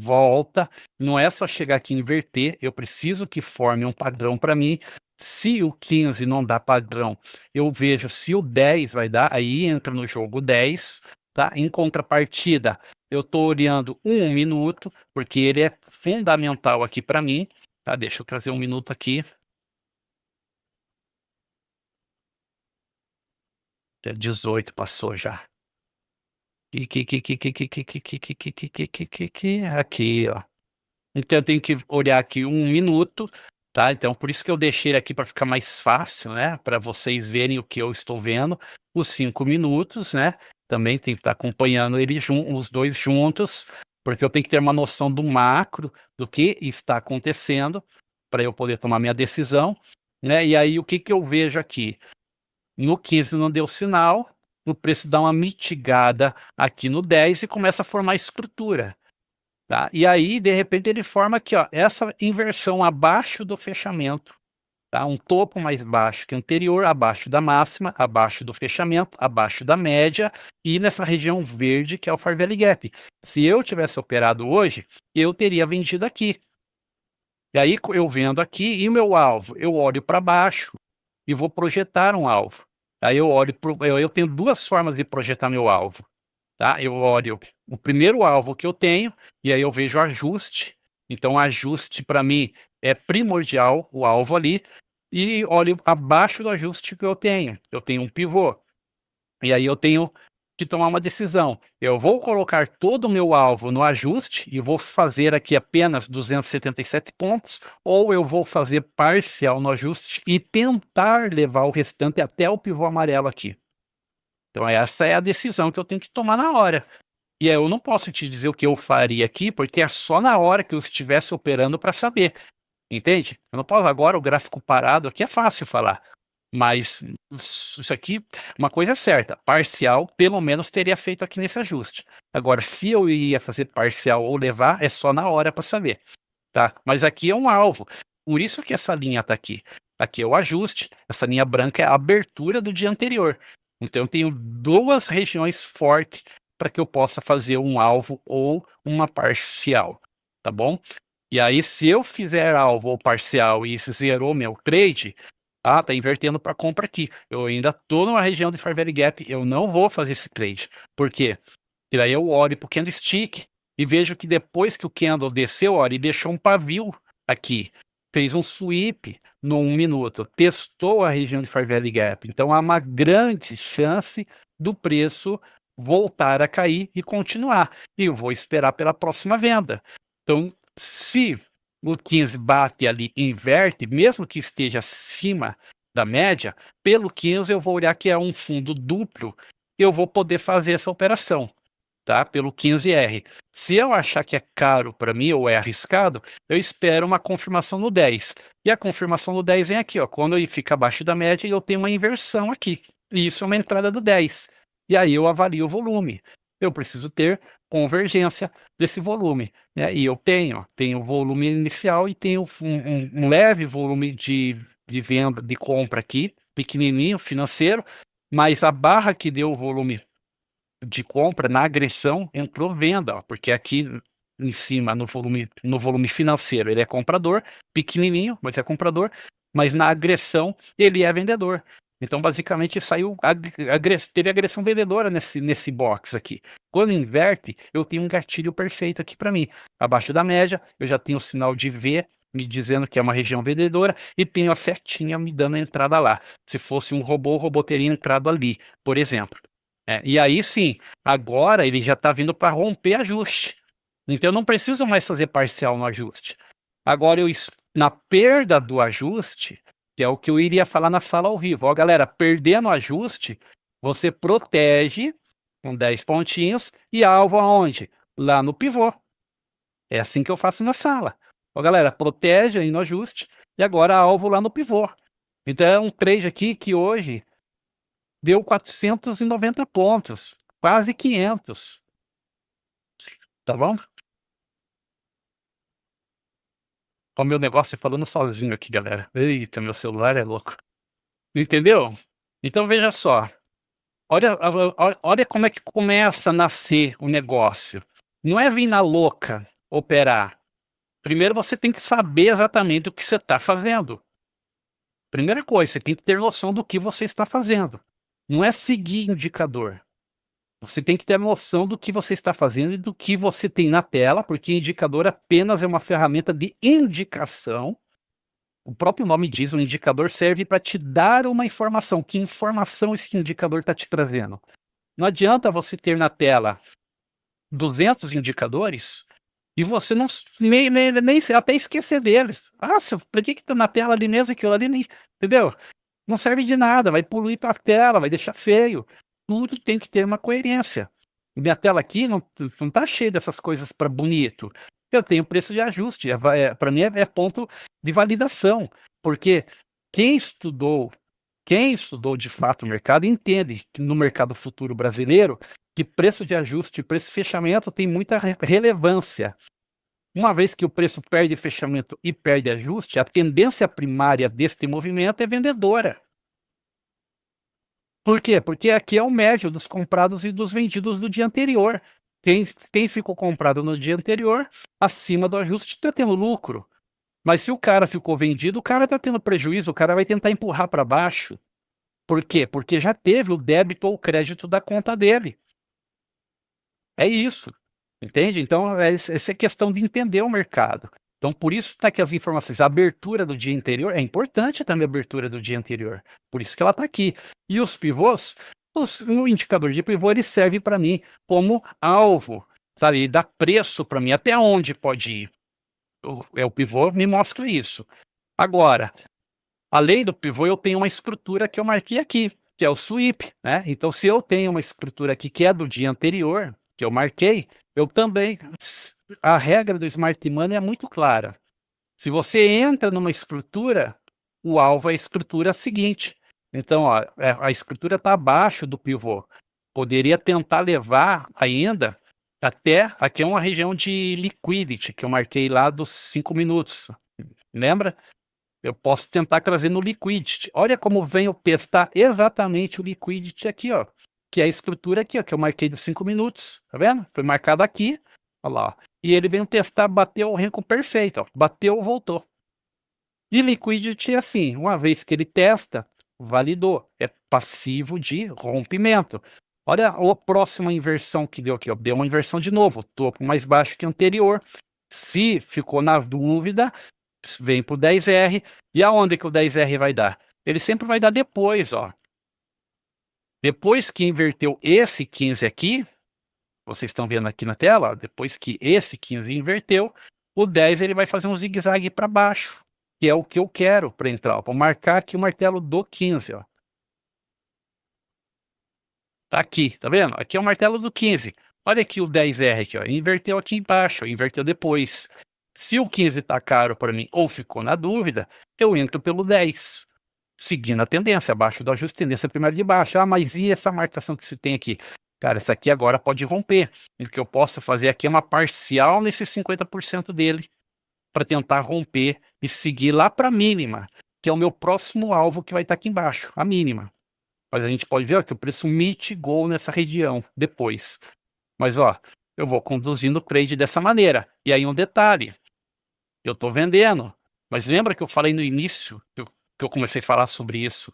volta, não é só chegar aqui e inverter, eu preciso que forme um padrão para mim. Se o 15 não dá padrão, eu vejo se o 10 vai dar, aí entra no jogo 10, tá? Em contrapartida, eu estou olhando 1 minuto, porque ele é fundamental aqui para mim. Tá, deixa eu trazer 1 minuto aqui. 18 passou já. Aqui, ó. Então eu tenho que olhar aqui 1 minuto, tá? Então por isso que eu deixei ele aqui para ficar mais fácil, né? Para vocês verem o que eu estou vendo. Os 5 minutos, né? também tem que estar acompanhando os dois juntos, porque eu tenho que ter uma noção do macro, do que está acontecendo, para eu poder tomar minha decisão, né? E aí o que eu vejo aqui? No 15 não deu sinal, o preço dá uma mitigada aqui no 10 e começa a formar estrutura. Tá? E aí, de repente, ele forma aqui, ó, essa inversão abaixo do fechamento. Tá? Um topo mais baixo que o anterior, abaixo da máxima, abaixo do fechamento, abaixo da média e nessa região verde que é o Fair Value Gap. Se eu tivesse operado hoje, eu teria vendido aqui. E aí eu vendo aqui e o meu alvo, eu olho para baixo e vou projetar um alvo. Aí eu tenho duas formas de projetar meu alvo. Tá? Eu olho o primeiro alvo que eu tenho e aí eu vejo ajuste. Então, o ajuste para mim é primordial, o alvo ali, e olho abaixo do ajuste que eu tenho. Eu tenho um pivô. E aí eu tenho que tomar uma decisão. Eu vou colocar todo o meu alvo no ajuste e vou fazer aqui apenas 277 pontos, ou eu vou fazer parcial no ajuste e tentar levar o restante até o pivô amarelo aqui. Então essa é a decisão que eu tenho que tomar na hora. E eu não posso te dizer o que eu faria aqui, porque é só na hora que eu estivesse operando para saber. Entende? Eu não posso agora, o gráfico parado aqui é fácil falar. Mas isso aqui, uma coisa é certa, parcial, pelo menos teria feito aqui nesse ajuste. Agora, se eu ia fazer parcial ou levar, é só na hora para saber. Tá? Mas aqui é um alvo. Por isso que essa linha está aqui. Aqui é o ajuste, essa linha branca é a abertura do dia anterior. Então eu tenho duas regiões fortes para que eu possa fazer um alvo ou uma parcial, tá bom? E aí, se eu fizer alvo ou parcial e isso zerou meu trade, tá invertendo para compra aqui. Eu ainda estou numa região de Fair Value Gap, eu não vou fazer esse trade. Por quê? Porque daí eu olho para o candlestick e vejo que depois que o candle desceu, olha, e deixou um pavio aqui, fez um sweep no 1 minuto, testou a região de Fair Value Gap. Então há uma grande chance do preço voltar a cair e continuar. E eu vou esperar pela próxima venda. Então, se o 15 bate ali e inverte, mesmo que esteja acima da média, pelo 15 eu vou olhar que é um fundo duplo, eu vou poder fazer essa operação, tá? Pelo 15R. Se eu achar que é caro para mim ou é arriscado, eu espero uma confirmação no 10. E a confirmação no 10 vem aqui, ó, quando ele fica abaixo da média, eu tenho uma inversão aqui. E isso é uma entrada do 10. E aí eu avalio o volume. Eu preciso ter convergência desse volume, né? E eu tenho volume inicial e tenho um leve volume de venda, de compra aqui, pequenininho, financeiro, mas a barra que deu o volume de compra na agressão entrou venda, ó, porque aqui em cima no volume financeiro ele é comprador, pequenininho, mas é comprador, mas na agressão ele é vendedor. Então basicamente saiu teve agressão vendedora nesse box aqui. Quando inverte, eu tenho um gatilho perfeito aqui para mim. Abaixo da média, eu já tenho o sinal de V me dizendo que é uma região vendedora e tenho a setinha me dando a entrada lá. Se fosse um robô, o robô teria entrado ali, por exemplo. E aí sim, agora ele já está vindo para romper ajuste. Então eu não preciso mais fazer parcial no ajuste. Agora, na perda do ajuste, que é o que eu iria falar na sala ao vivo. Ó, galera, perder no ajuste, você protege com 10 pontinhos e alvo aonde? Lá no pivô. É assim que eu faço na sala. Ó, galera, protege aí no ajuste e agora alvo lá no pivô. Então é um trade aqui que hoje deu 490 pontos, quase 500. Tá bom? Ó, meu negócio falando sozinho aqui, galera. Eita, meu celular é louco. Entendeu? Então veja só. Olha como é que começa a nascer o negócio. Não é vir na louca operar. Primeiro você tem que saber exatamente o que você está fazendo. Primeira coisa, você tem que ter noção do que você está fazendo. Não é seguir indicador. Você tem que ter noção do que você está fazendo e do que você tem na tela, porque indicador apenas é uma ferramenta de indicação. O próprio nome diz, o indicador serve para te dar uma informação. Que informação esse indicador está te trazendo? Não adianta você ter na tela 200 indicadores e você não nem até esquecer deles. Por que está na tela ali mesmo aquilo ali? Entendeu? Não serve de nada, vai poluir a tela, vai deixar feio. tudo tem que ter uma coerência. Minha tela aqui não tá cheia dessas coisas para bonito. Eu tenho preço de ajuste, para mim é ponto de validação, porque quem estudou de fato o mercado entende que no mercado futuro brasileiro, que preço de ajuste e preço de fechamento tem muita relevância. Uma vez que o preço perde fechamento e perde ajuste, a tendência primária deste movimento é vendedora. Por quê? Porque aqui é o médio dos comprados e dos vendidos do dia anterior. Quem ficou comprado no dia anterior, acima do ajuste, está tendo lucro. Mas se o cara ficou vendido, o cara está tendo prejuízo, o cara vai tentar empurrar para baixo. Por quê? Porque já teve o débito ou o crédito da conta dele. É isso. Entende? Então, essa é questão de entender o mercado. Então, por isso está aqui as informações. A abertura do dia anterior, é importante também a abertura do dia anterior. Por isso que ela está aqui. E os pivôs, o indicador de pivô, ele serve para mim como alvo, sabe? Ele dá preço para mim, até onde pode ir. O pivô me mostra isso. Agora, além do pivô, eu tenho uma estrutura que eu marquei aqui, que é o sweep, né? Então, se eu tenho uma estrutura aqui que é do dia anterior, que eu marquei, eu também... A regra do Smart Money é muito clara. Se você entra numa estrutura, o alvo é a estrutura seguinte. Então, ó, a estrutura está abaixo do pivô. Poderia tentar levar ainda até... Aqui é uma região de liquidity, que eu marquei lá dos 5 minutos. Lembra? Eu posso tentar trazer no liquidity. Olha como venho testar exatamente o liquidity aqui, ó. Que é a estrutura aqui, ó, que eu marquei dos 5 minutos. Tá vendo? Foi marcado aqui. Olha lá, ó. E ele veio testar, bateu o renko perfeito, ó. Bateu, voltou. E liquidity é assim, uma vez que ele testa, validou. É passivo de rompimento. Olha a próxima inversão que deu aqui, ó. Deu uma inversão de novo, topo mais baixo que anterior. Se ficou na dúvida, vem pro 10R. E aonde que o 10R vai dar? Ele sempre vai dar depois, ó. Depois que inverteu esse 15 aqui, vocês estão vendo aqui na tela, ó, depois que esse 15 inverteu, o 10 ele vai fazer um zigue-zague para baixo, que é o que eu quero para entrar. Ó. Vou marcar aqui o martelo do 15, ó. Tá aqui, tá vendo? Aqui é o martelo do 15. Olha aqui o 10R aqui, ó. Inverteu aqui embaixo, ó. Inverteu depois. Se o 15 tá caro para mim ou ficou na dúvida, eu entro pelo 10. Seguindo a tendência, abaixo do ajuste, tendência primária de baixo. Ah, mas e essa marcação que se tem aqui? Cara, essa aqui agora pode romper. E o que eu posso fazer aqui é uma parcial nesse 50% dele, para tentar romper e seguir lá para a mínima, que é o meu próximo alvo que vai estar aqui embaixo, a mínima. Mas a gente pode ver ó, que o preço mitigou nessa região depois. Mas ó, eu vou conduzindo o trade dessa maneira. E aí um detalhe, eu estou vendendo. Mas lembra que eu falei no início, que eu comecei a falar sobre isso,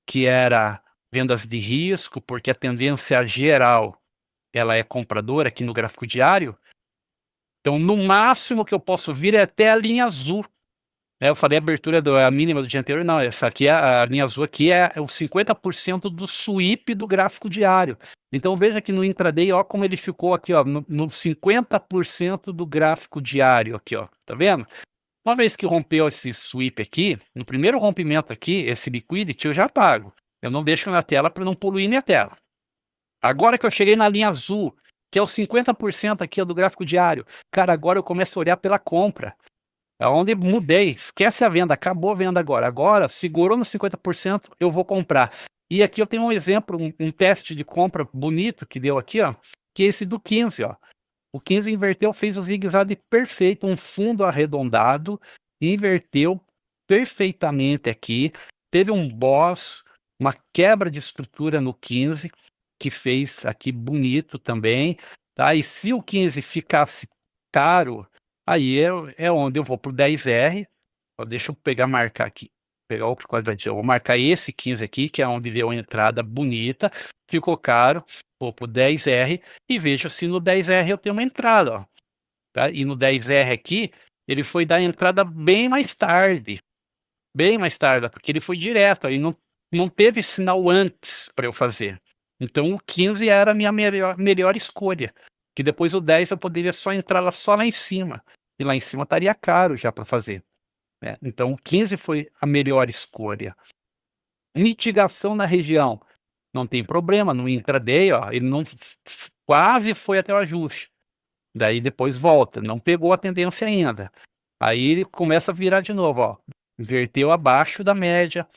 que era vendas de risco, porque a tendência geral ela é compradora aqui no gráfico diário. Então, no máximo que eu posso vir é até a linha azul. Eu falei a abertura a mínima do dia anterior, não, essa aqui, a linha azul aqui é o 50% do sweep do gráfico diário. Então, veja que no intraday, ó, como ele ficou aqui, ó, no 50% do gráfico diário aqui, ó, tá vendo? Uma vez que rompeu esse sweep aqui, no primeiro rompimento aqui, esse liquidity, eu já pago. Eu não deixo na tela para não poluir minha tela. Agora que eu cheguei na linha azul, que é o 50% aqui do gráfico diário, cara, agora eu começo a olhar pela compra. É onde mudei, esquece a venda, acabou a venda agora. Agora, segurou no 50%, eu vou comprar. E aqui eu tenho um exemplo, um teste de compra bonito que deu aqui, ó, que é esse do 15, ó. O 15 inverteu, fez o zigue-zague perfeito, um fundo arredondado, inverteu perfeitamente aqui, teve um boss, uma quebra de estrutura no 15, que fez aqui bonito também, tá? E se o 15 ficasse caro, aí é onde eu vou pro 10R, ó, deixa eu marcar aqui, pegar outro quadradinho, eu vou marcar esse 15 aqui, que é onde deu a entrada bonita, ficou caro, vou pro 10R e vejo se no 10R eu tenho uma entrada, ó, tá? E no 10R aqui, ele foi dar a entrada bem mais tarde, porque ele foi direto, aí não teve sinal antes para eu fazer. Então o 15 era a minha melhor escolha, que depois o 10 eu poderia só entrar lá em cima, e lá em cima estaria caro já para fazer. Né? Então o 15 foi a melhor escolha. Mitigação na região. não tem problema, no intraday, ó, ele não quase foi até o ajuste. Daí depois volta, não pegou a tendência ainda. Aí ele começa a virar de novo, ó. Inverteu abaixo da média,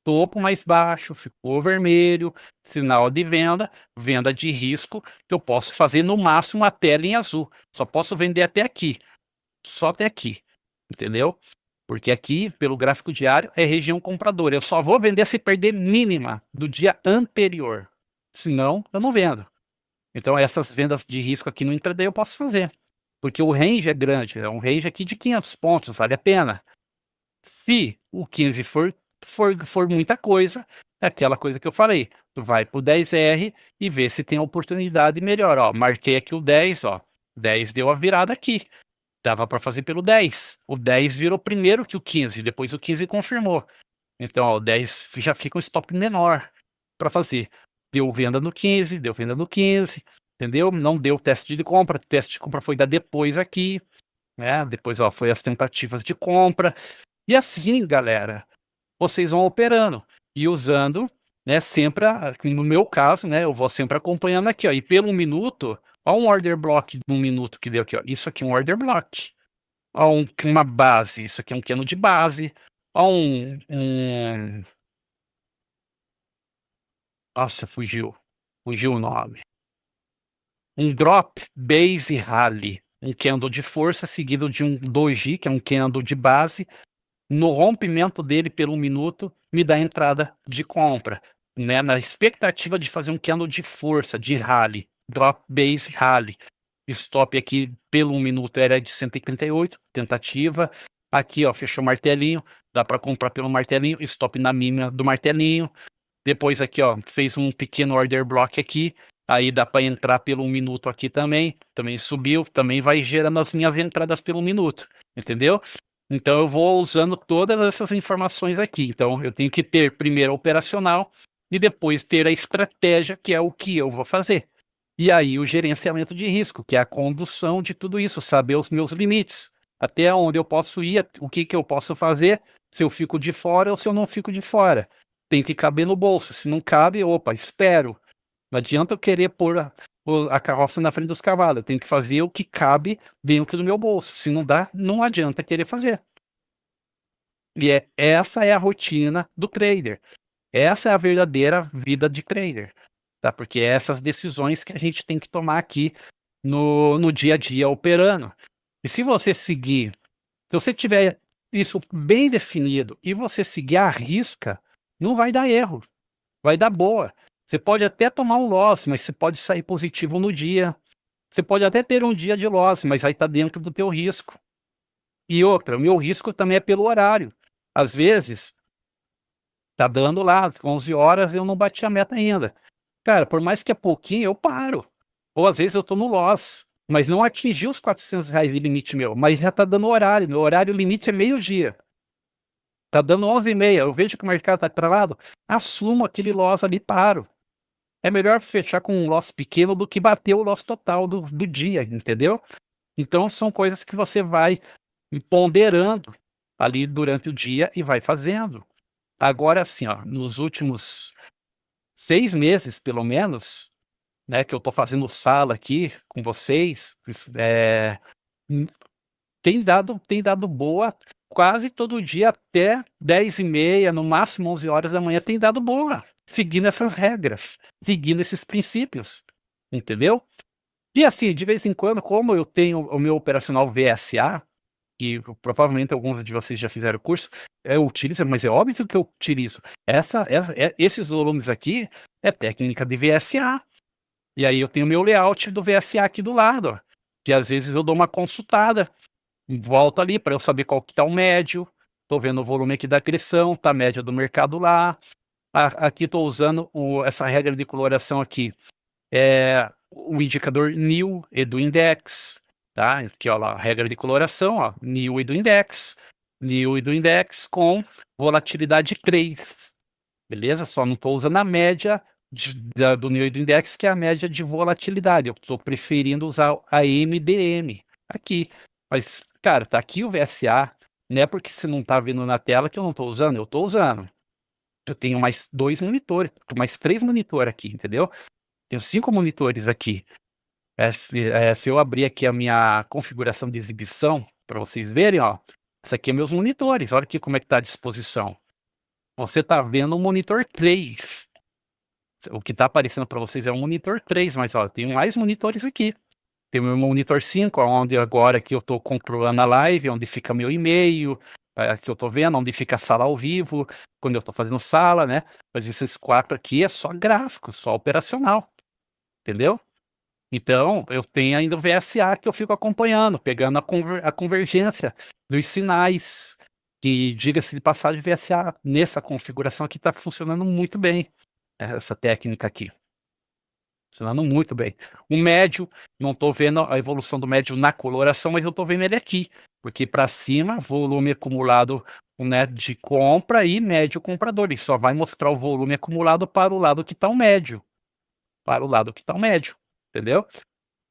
topo mais baixo, ficou vermelho, sinal de venda, venda de risco, que eu posso fazer no máximo até linha azul. Só posso vender até aqui, só até aqui, entendeu? Porque aqui, pelo gráfico diário, é região compradora. Eu só vou vender se perder mínima do dia anterior. Senão, eu não vendo. Então, essas vendas de risco aqui no intraday eu posso fazer. Porque o range é grande. É um range aqui de 500 pontos, vale a pena. Se o 15 for muita coisa, é aquela coisa que eu falei. Tu vai pro 10R e vê se tem oportunidade melhor. Ó, marquei aqui o 10, ó. 10 deu a virada aqui. Dava para fazer pelo 10. O 10 virou primeiro que o 15, depois o 15 confirmou. Então, ó, o 10 já fica um stop menor para fazer. Deu venda no 15, deu venda no 15, entendeu? Não deu teste de compra. O teste de compra foi dar depois aqui, né? Depois, ó, foi as tentativas de compra. E assim, galera, vocês vão operando e usando, né? Sempre, no meu caso, né? Eu vou sempre acompanhando aqui, ó. E pelo minuto, ó, um order block de 1 minuto que deu aqui, ó. Isso aqui é um order block. Ó, uma base. Isso aqui é um candle de base. Ó, nossa, fugiu o nome. Um drop base rally. Um candle de força seguido de um doji, que é um candle de base. No rompimento dele pelo 1 minuto, me dá entrada de compra, né? Na expectativa de fazer um candle de força, de rally, drop base rally. Stop aqui pelo 1 minuto era de 138, tentativa. Aqui, ó, fechou o martelinho, dá para comprar pelo martelinho, stop na mínima do martelinho. Depois aqui, ó, fez um pequeno order block aqui, aí dá para entrar pelo 1 minuto aqui também subiu, também vai gerando as minhas entradas pelo 1 minuto, entendeu? Então eu vou usando todas essas informações aqui. Então eu tenho que ter primeiro a operacional e depois ter a estratégia, que é o que eu vou fazer. E aí o gerenciamento de risco, que é a condução de tudo isso, saber os meus limites, até onde eu posso ir, o que eu posso fazer, se eu fico de fora ou se eu não fico de fora. Tem que caber no bolso. Se não cabe, opa, espero. Não adianta eu querer pôr a carroça na frente dos cavalos. Eu tenho que fazer o que cabe dentro do meu bolso. Se não dá, não adianta querer fazer. E essa é a rotina do trader. Essa é a verdadeira vida de trader. Tá? Porque é essas decisões que a gente tem que tomar aqui no dia a dia operando. E se você seguir, se você tiver isso bem definido e você seguir à risca, não vai dar erro, vai dar boa. Você pode até tomar um loss, mas você pode sair positivo no dia. Você pode até ter um dia de loss, mas aí está dentro do teu risco. E outra, o meu risco também é pelo horário. Às vezes, tá dando lá, 11 horas, eu não bati a meta ainda. Cara, por mais que é pouquinho, eu paro. Ou às vezes eu tô no loss, mas não atingi os R$ 400 de limite meu, mas já tá dando horário. Meu horário limite é meio-dia. Tá dando 11h30, eu vejo que o mercado tá travado, assumo aquele loss ali e paro. É melhor fechar com um loss pequeno do que bater o loss total do dia, entendeu? Então são coisas que você vai ponderando ali durante o dia e vai fazendo. Agora assim, ó, nos últimos 6 meses, pelo menos, né, que eu tô fazendo sala aqui com vocês, tem dado boa quase todo dia até 10h30, no máximo 11 horas da manhã, tem dado boa, seguindo essas regras, seguindo esses princípios, entendeu? E assim, de vez em quando, como eu tenho o meu operacional VSA, que provavelmente alguns de vocês já fizeram o curso, eu utilizo, mas é óbvio que eu utilizo. Esses volumes aqui é técnica de VSA. E aí eu tenho meu layout do VSA aqui do lado, ó, que às vezes eu dou uma consultada, volto ali para eu saber qual que tá o médio. Tô vendo o volume aqui da agressão, tá a média do mercado lá. Aqui estou usando essa regra de coloração aqui. O indicador New e do Index, tá? Aqui, ó, lá, a regra de coloração, ó, New e do Index com volatilidade 3, beleza? Só não estou usando a média do New e do Index, que é a média de volatilidade. Eu estou preferindo usar a MDM aqui. Mas, cara, tá aqui o VSA, não é porque você não tá vendo na tela que eu não estou usando, eu estou usando. eu tenho mais 2 monitores, mais 3 monitores aqui, entendeu? Tenho 5 monitores aqui. Se eu abrir aqui a minha configuração de exibição, para vocês verem, ó, isso aqui é meus monitores, olha aqui como é que tá a disposição. Você tá vendo o monitor 3. O que tá aparecendo para vocês é o monitor 3, mas ó, tem mais monitores aqui. Tem o meu monitor 5, onde agora que eu tô controlando a live, onde fica meu e-mail, que eu tô vendo, onde fica a sala ao vivo, quando eu tô fazendo sala, né? Mas esses 4 aqui é só gráfico, só operacional, entendeu? Então, eu tenho ainda o VSA que eu fico acompanhando, pegando a convergência dos sinais, que, diga-se de passagem, VSA nessa configuração aqui está funcionando muito bem, essa técnica aqui. Funcionando muito bem. O médio, não estou vendo a evolução do médio na coloração, mas eu estou vendo ele aqui, porque para cima, volume acumulado, né, de compra e médio comprador. Ele só vai mostrar o volume acumulado para o lado que está o médio. Para o lado que está o médio. Entendeu?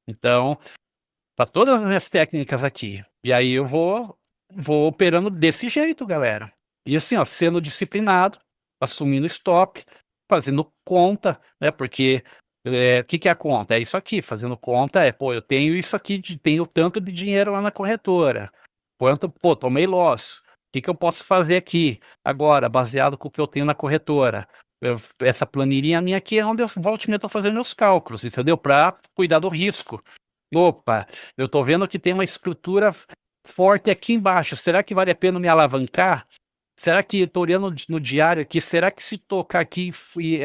Então, tá todas as minhas técnicas aqui. E aí eu vou operando desse jeito, galera. E assim, ó, sendo disciplinado, assumindo stop, fazendo conta, né? Porque o que é a conta? É isso aqui, fazendo conta pô, eu tenho isso aqui, tenho tanto de dinheiro lá na corretora. Quanto, pô, tomei loss. O que eu posso fazer aqui agora, baseado com o que eu tenho na corretora? Essa planilhinha minha aqui é onde eu volto e meia tô fazendo meus cálculos, entendeu? Para cuidar do risco. Opa, eu tô vendo que tem uma estrutura forte aqui embaixo. Será que vale a pena me alavancar? Será que eu tô olhando no diário aqui? Será que se tocar aqui,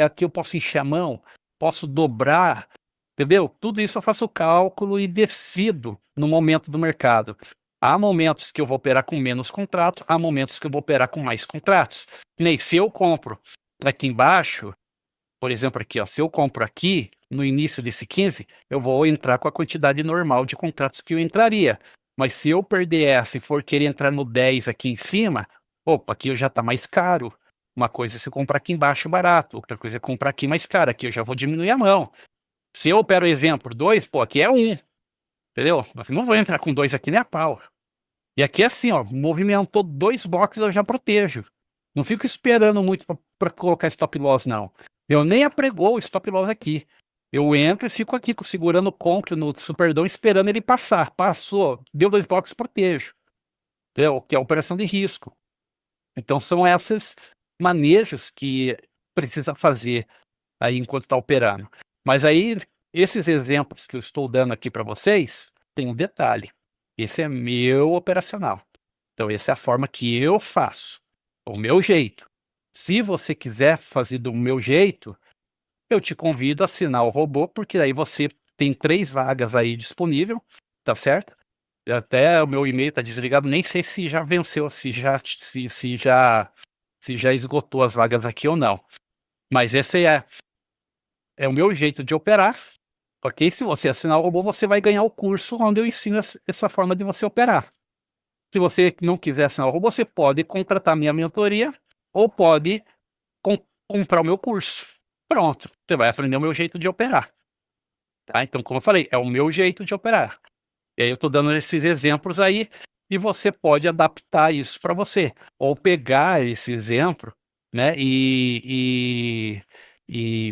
aqui eu posso encher a mão? Posso dobrar? Entendeu? Tudo isso eu faço cálculo e decido no momento do mercado. Há momentos que eu vou operar com menos contrato, há momentos que eu vou operar com mais contratos. Nem se eu compro aqui embaixo, por exemplo, aqui, ó, se eu compro aqui, no início desse 15, eu vou entrar com a quantidade normal de contratos que eu entraria. Mas se eu perder essa e for querer entrar no 10 aqui em cima, opa, aqui eu já tá mais caro. Uma coisa é você comprar aqui embaixo barato, outra coisa é comprar aqui mais caro. Aqui eu já vou diminuir a mão. Se eu opero, exemplo, 2, pô, aqui é 1. Entendeu? Eu não vou entrar com 2 aqui nem a pau. E aqui é assim, ó, movimentou 2 blocos, eu já protejo. Não fico esperando muito para colocar stop loss, não. Eu nem apregou o stop loss aqui. Eu entro e fico aqui segurando o compra no Superdom, esperando ele passar. Passou, deu 2 blocos, protejo. Entendeu? Que é a operação de risco. Então são esses manejos que precisa fazer aí enquanto está operando. Mas aí, esses exemplos que eu estou dando aqui para vocês, tem um detalhe. Esse é meu operacional. Então, essa é a forma que eu faço. O meu jeito. Se você quiser fazer do meu jeito, eu te convido a assinar o robô, porque aí você tem 3 vagas aí disponível, tá certo? Até o meu e-mail tá desligado, nem sei se já venceu, se já esgotou as vagas aqui ou não. Mas esse é o meu jeito de operar, ok? Se você assinar o robô, você vai ganhar o curso onde eu ensino essa forma de você operar. Se você não quiser assinar o robô, você pode contratar minha mentoria ou pode comprar o meu curso. Pronto, você vai aprender o meu jeito de operar. Tá? Então, como eu falei, é o meu jeito de operar. E aí eu estou dando esses exemplos aí e você pode adaptar isso para você. Ou pegar esse exemplo, né, e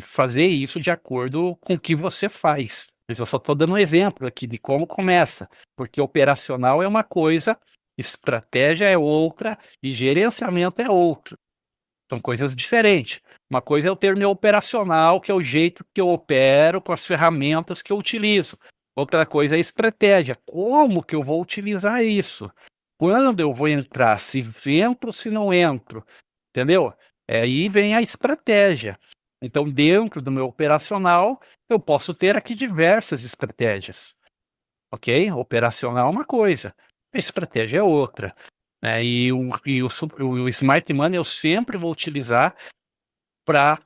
fazer isso de acordo com o que você faz. Mas eu só estou dando um exemplo aqui de como começa. Porque operacional é uma coisa, estratégia é outra e gerenciamento é outra. São coisas diferentes. Uma coisa é eu ter meu operacional, que é o jeito que eu opero com as ferramentas que eu utilizo. Outra coisa é a estratégia. Como que eu vou utilizar isso? Quando eu vou entrar? Se entro, se não entro? Entendeu? Aí vem a estratégia. Então, dentro do meu operacional, eu posso ter aqui diversas estratégias. Ok? Operacional é uma coisa, a estratégia é outra. O Smart Money eu sempre vou utilizar para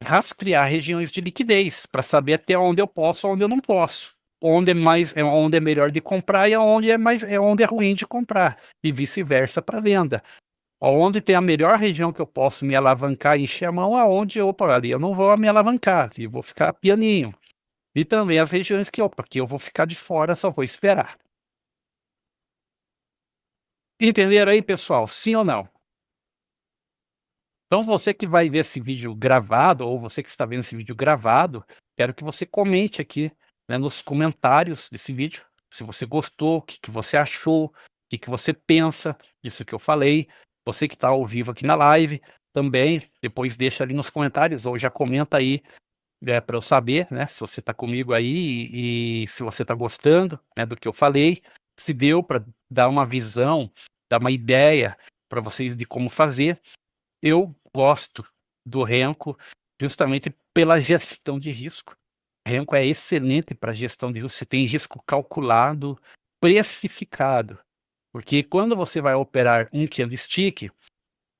rastrear regiões de liquidez, para saber até onde eu posso, onde eu não posso, onde é melhor de comprar e onde onde é ruim de comprar, e vice-versa para venda. Onde tem a melhor região que eu posso me alavancar e encher a mão, aonde ali eu não vou me alavancar, e vou ficar pianinho. E também as regiões que eu vou ficar de fora, só vou esperar. Entenderam aí, pessoal? Sim ou não? Então você que vai ver esse vídeo gravado, ou você que está vendo esse vídeo gravado, quero que você comente aqui, né, nos comentários desse vídeo, se você gostou, o que que você achou, o que que você pensa disso que eu falei. Você que está ao vivo aqui na live, também, depois deixa ali nos comentários, ou já comenta aí, para eu saber, né, se você está comigo aí e se você está gostando, né, do que eu falei, se deu para dar uma visão, dar uma ideia para vocês de como fazer. Eu gosto do Renko justamente pela gestão de risco. Renko é excelente para gestão de risco. Você tem risco calculado, precificado. Porque quando você vai operar um candlestick,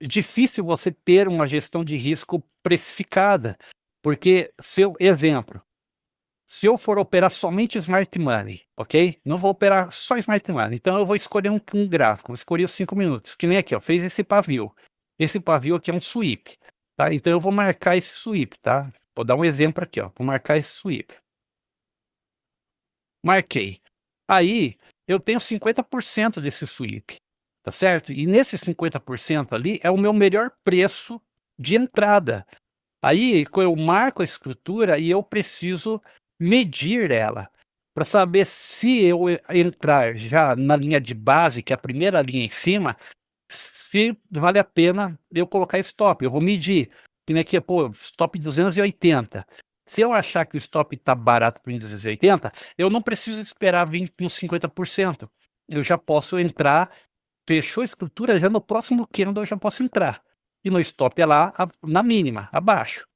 é difícil você ter uma gestão de risco precificada. Porque, exemplo, se eu for operar somente Smart Money, ok? Não vou operar só Smart Money. Então eu vou escolher um gráfico, vou escolher os 5 minutos. Que nem aqui, ó, fez esse pavio. Esse pavio aqui é um sweep, tá? Então eu vou marcar esse sweep, tá? Vou dar um exemplo aqui, ó. Vou marcar esse sweep. Marquei. Aí eu tenho 50% desse sweep, tá certo? E nesse 50% ali é o meu melhor preço de entrada. Aí eu marco a escritura e eu preciso medir ela para saber se eu entrar já na linha de base, que é a primeira linha em cima, se vale a pena eu colocar stop. Eu vou medir, que nem aqui, pô, stop 280. Se eu achar que o stop está barato para 280, eu não preciso esperar vir nos 50%. Eu já posso entrar, fechou a escritura, já no próximo candle eu já posso entrar. E no stop é lá na mínima, abaixo.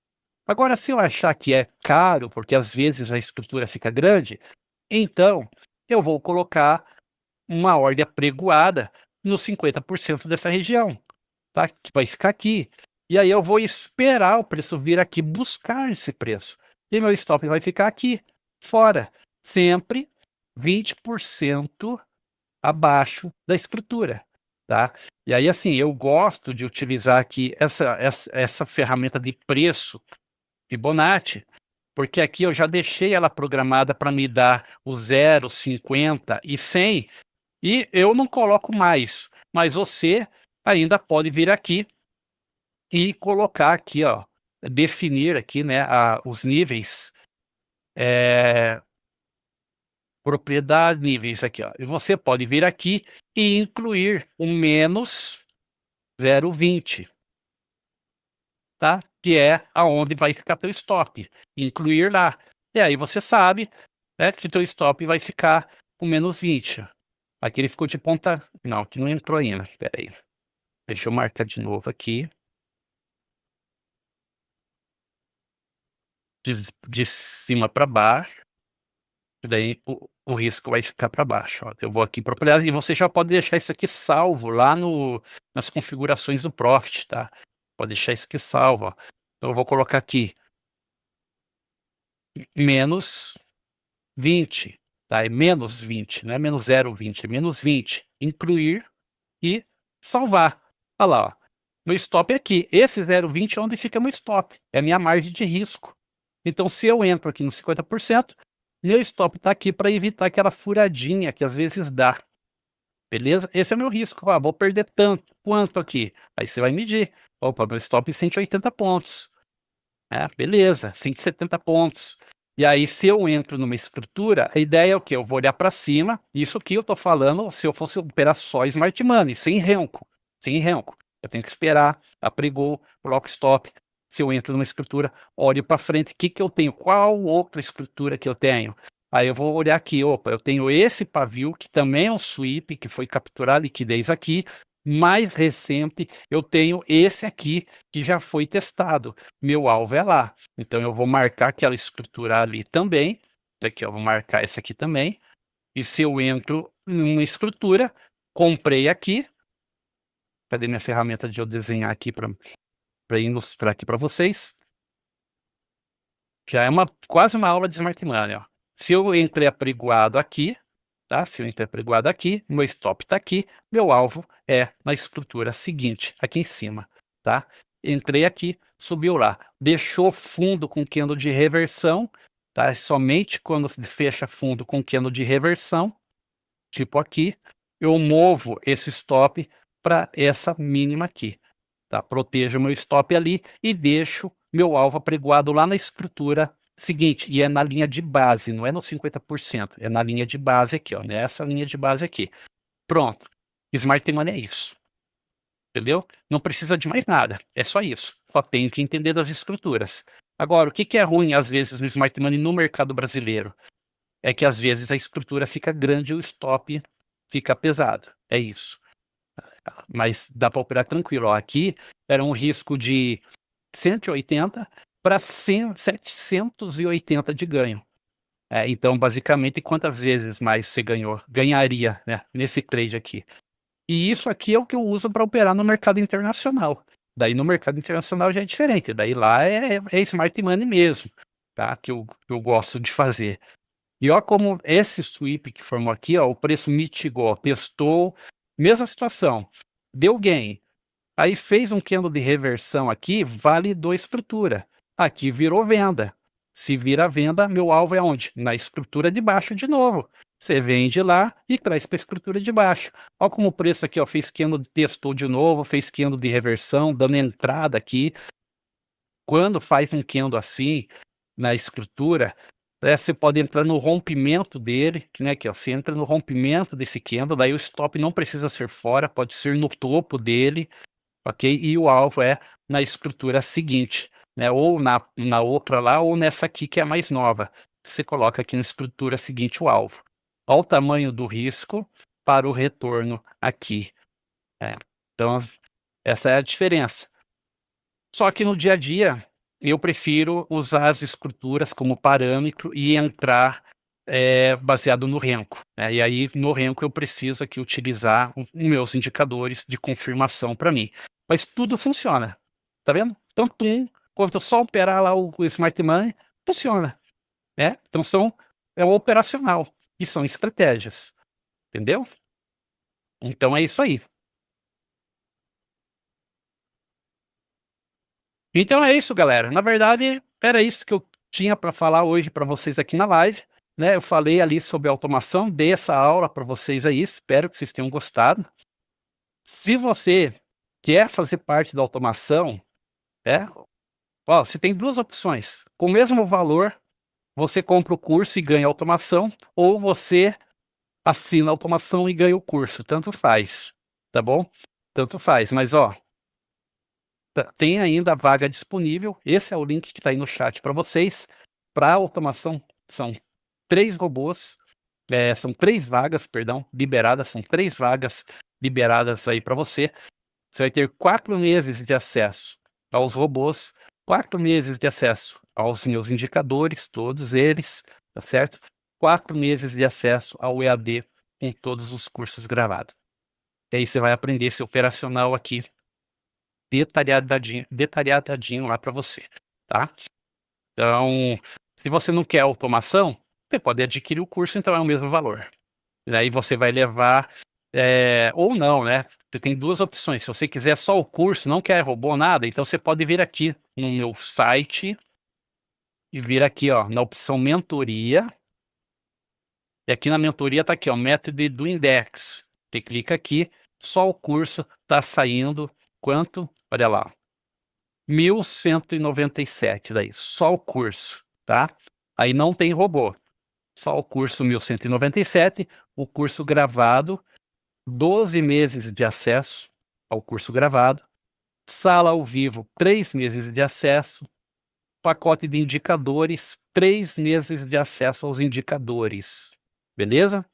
Agora, se eu achar que é caro, porque às vezes a estrutura fica grande, então eu vou colocar uma ordem apregoada nos 50% dessa região, tá? Que vai ficar aqui. E aí eu vou esperar o preço vir aqui buscar esse preço. E meu stop vai ficar aqui, fora. Sempre 20% abaixo da estrutura, tá? E aí, assim, eu gosto de utilizar aqui essa ferramenta de preço Fibonacci, porque aqui eu já deixei ela programada para me dar o 0, 50 e 100, e eu não coloco mais, mas você ainda pode vir aqui e colocar aqui, ó, definir aqui, né, os níveis, propriedade, níveis aqui, ó, e você pode vir aqui e incluir o menos 0,20, tá? Que é aonde vai ficar teu stop, incluir lá. E aí você sabe, né, que teu stop vai ficar com menos 20. Aqui ele ficou de ponta, não, que não entrou ainda, espera aí. Deixa eu marcar de novo aqui. De cima para baixo, e daí o risco vai ficar para baixo. Ó. Eu vou aqui em propriedade e você já pode deixar isso aqui salvo lá nas configurações do Profit, tá? Pode deixar isso aqui salvo, ó. Então eu vou colocar aqui menos 20, tá? É menos 20, não é menos 0,20, é menos 20. Incluir e salvar. Olha lá, ó. Meu stop é aqui. Esse 0,20 é onde fica meu stop. É a minha margem de risco. Então, se eu entro aqui no 50%, meu stop está aqui para evitar aquela furadinha que às vezes dá. Beleza? Esse é o meu risco. Vou perder tanto. Quanto aqui? Aí você vai medir. Opa, meu stop é 180 pontos. Beleza, 170 pontos. E aí, se eu entro numa estrutura, a ideia é o quê? Eu vou olhar para cima. Isso aqui eu estou falando se eu fosse operar só Smart Money, sem renco. Sem renco. Eu tenho que esperar, apregou, coloco stop. Se eu entro numa estrutura, olho para frente, o que eu tenho? Qual outra estrutura que eu tenho? Aí eu vou olhar aqui, opa, eu tenho esse pavio, que também é um sweep, que foi capturar a liquidez aqui. Mais recente, eu tenho esse aqui, que já foi testado. Meu alvo é lá. Então eu vou marcar aquela estrutura ali também. Aqui eu vou marcar essa aqui também. E se eu entro em uma estrutura, comprei aqui. Cadê minha ferramenta de eu desenhar aqui para ilustrar aqui para vocês? Já é quase uma aula de Smart Money, ó. Se eu entrei apregoado aqui, tá? Se eu entrei apregoado aqui, meu stop está aqui, meu alvo é na estrutura seguinte, aqui em cima, tá? Entrei aqui, subiu lá, deixou fundo com candle de reversão, tá? Somente quando fecha fundo com candle de reversão, tipo aqui, eu movo esse stop para essa mínima aqui. tá? Protejo o meu stop ali e deixo meu alvo apregoado lá na estrutura seguinte, e é na linha de base, não é no 50%, é na linha de base aqui, ó, nessa linha de base aqui. Pronto. Smart Money é isso. Entendeu? Não precisa de mais nada, é só isso. Só tem que entender das estruturas. Agora, o que é ruim, às vezes, no Smart Money no mercado brasileiro? É que, às vezes, a estrutura fica grande e o stop fica pesado. É isso. Mas dá para operar tranquilo. Ó, aqui era um risco de 180 para 780 de ganho. Então, basicamente, quantas vezes mais você ganharia, né, nesse trade aqui? E isso aqui é o que eu uso para operar no mercado internacional. Daí no mercado internacional já é diferente. Daí lá é Smart Money mesmo, tá? Que eu gosto de fazer. E ó como esse sweep que formou aqui, ó, o preço mitigou, testou, mesma situação, deu gain. Aí fez um candle de reversão aqui, validou a estrutura. Aqui virou venda. Se vira venda, meu alvo é onde? Na estrutura de baixo de novo. Você vende lá e traz para a estrutura de baixo. Olha como o preço aqui, ó, fez candle, testou de novo, fez candle de reversão, dando entrada aqui. Quando faz um candle assim, na estrutura, você pode entrar no rompimento dele, né, aqui, ó, você entra no rompimento desse candle, daí o stop não precisa ser fora, pode ser no topo dele, ok? E o alvo é na estrutura seguinte, né? Ou na outra lá, ou nessa aqui que é mais nova. Você coloca aqui na estrutura seguinte o alvo. Olha o tamanho do risco para o retorno aqui. Então, essa é a diferença. Só que no dia a dia, eu prefiro usar as estruturas como parâmetro e entrar baseado no Renko. E aí, no Renko, eu preciso aqui utilizar os meus indicadores de confirmação para mim. Mas tudo funciona. Tá vendo? Tanto um quanto só operar lá o Smart Money, funciona. Então é o operacional. E são estratégias. Entendeu? Então é isso aí. Então é isso, galera. Na verdade, era isso que eu tinha para falar hoje para vocês aqui na live. Né? Eu falei ali sobre automação, dei essa aula para vocês aí, espero que vocês tenham gostado. Se você quer fazer parte da automação, você tem duas opções. Com o mesmo valor, você compra o curso e ganha automação, ou você assina a automação e ganha o curso. Tanto faz, tá bom? Tanto faz, mas tem ainda a vaga disponível. Esse é o link que está aí no chat para vocês. Para automação, são 3 robôs, são 3 vagas, perdão, liberadas, são 3 vagas liberadas aí para você. Você vai ter 4 meses de acesso aos robôs, 4 meses de acesso aos meus indicadores, todos eles, tá certo? 4 meses de acesso ao EAD com todos os cursos gravados. E aí você vai aprender esse operacional aqui detalhadinho lá para você, tá? Então, se você não quer automação, você pode adquirir o curso, então é o mesmo valor. Daí você vai levar, ou não, né? Você tem duas opções. Se você quiser só o curso, não quer robô, nada, então você pode vir aqui no meu site e vir aqui, ó, na opção mentoria. E aqui na mentoria tá aqui, ó, método do index. Você clica aqui, só o curso tá saindo quanto? Olha lá, 1.197 daí, só o curso, tá? Aí não tem robô, só o curso 1.197, o curso gravado, 12 meses de acesso ao curso gravado, sala ao vivo, 3 meses de acesso, pacote de indicadores, 3 meses de acesso aos indicadores, beleza?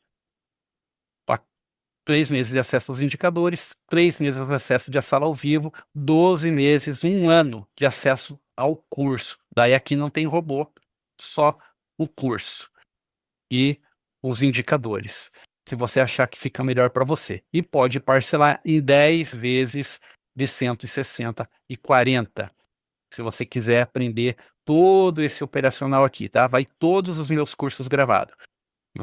3 meses de acesso aos indicadores, 3 meses de acesso de sala ao vivo, 12 meses, 1 ano de acesso ao curso. Daí aqui não tem robô, só o curso e os indicadores, se você achar que fica melhor para você. E pode parcelar em 10 vezes de 160 e 40, se você quiser aprender todo esse operacional aqui, tá? Vai todos os meus cursos gravados.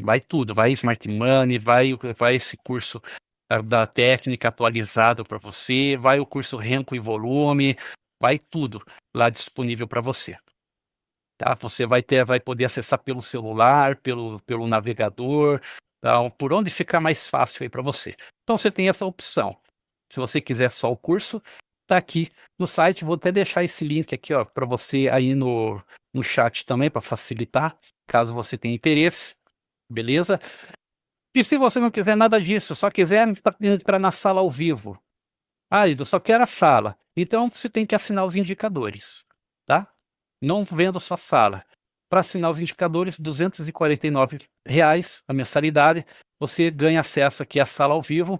Vai tudo, vai Smart Money, vai esse curso da técnica atualizado para você, vai o curso Renko e Volume, vai tudo lá disponível para você. Tá? Você vai poder acessar pelo celular, pelo navegador, tá? Por onde ficar mais fácil aí para você. Então você tem essa opção. Se você quiser só o curso, tá aqui no site. Vou até deixar esse link aqui, ó, para você aí no chat também, para facilitar, caso você tenha interesse, beleza? E se você não quiser nada disso, só quiser entrar na sala ao vivo, eu só quero a sala, então você tem que assinar os indicadores, tá? Não vendo sua sala. Para assinar os indicadores, R$ 249 a mensalidade, você ganha acesso aqui à sala ao vivo,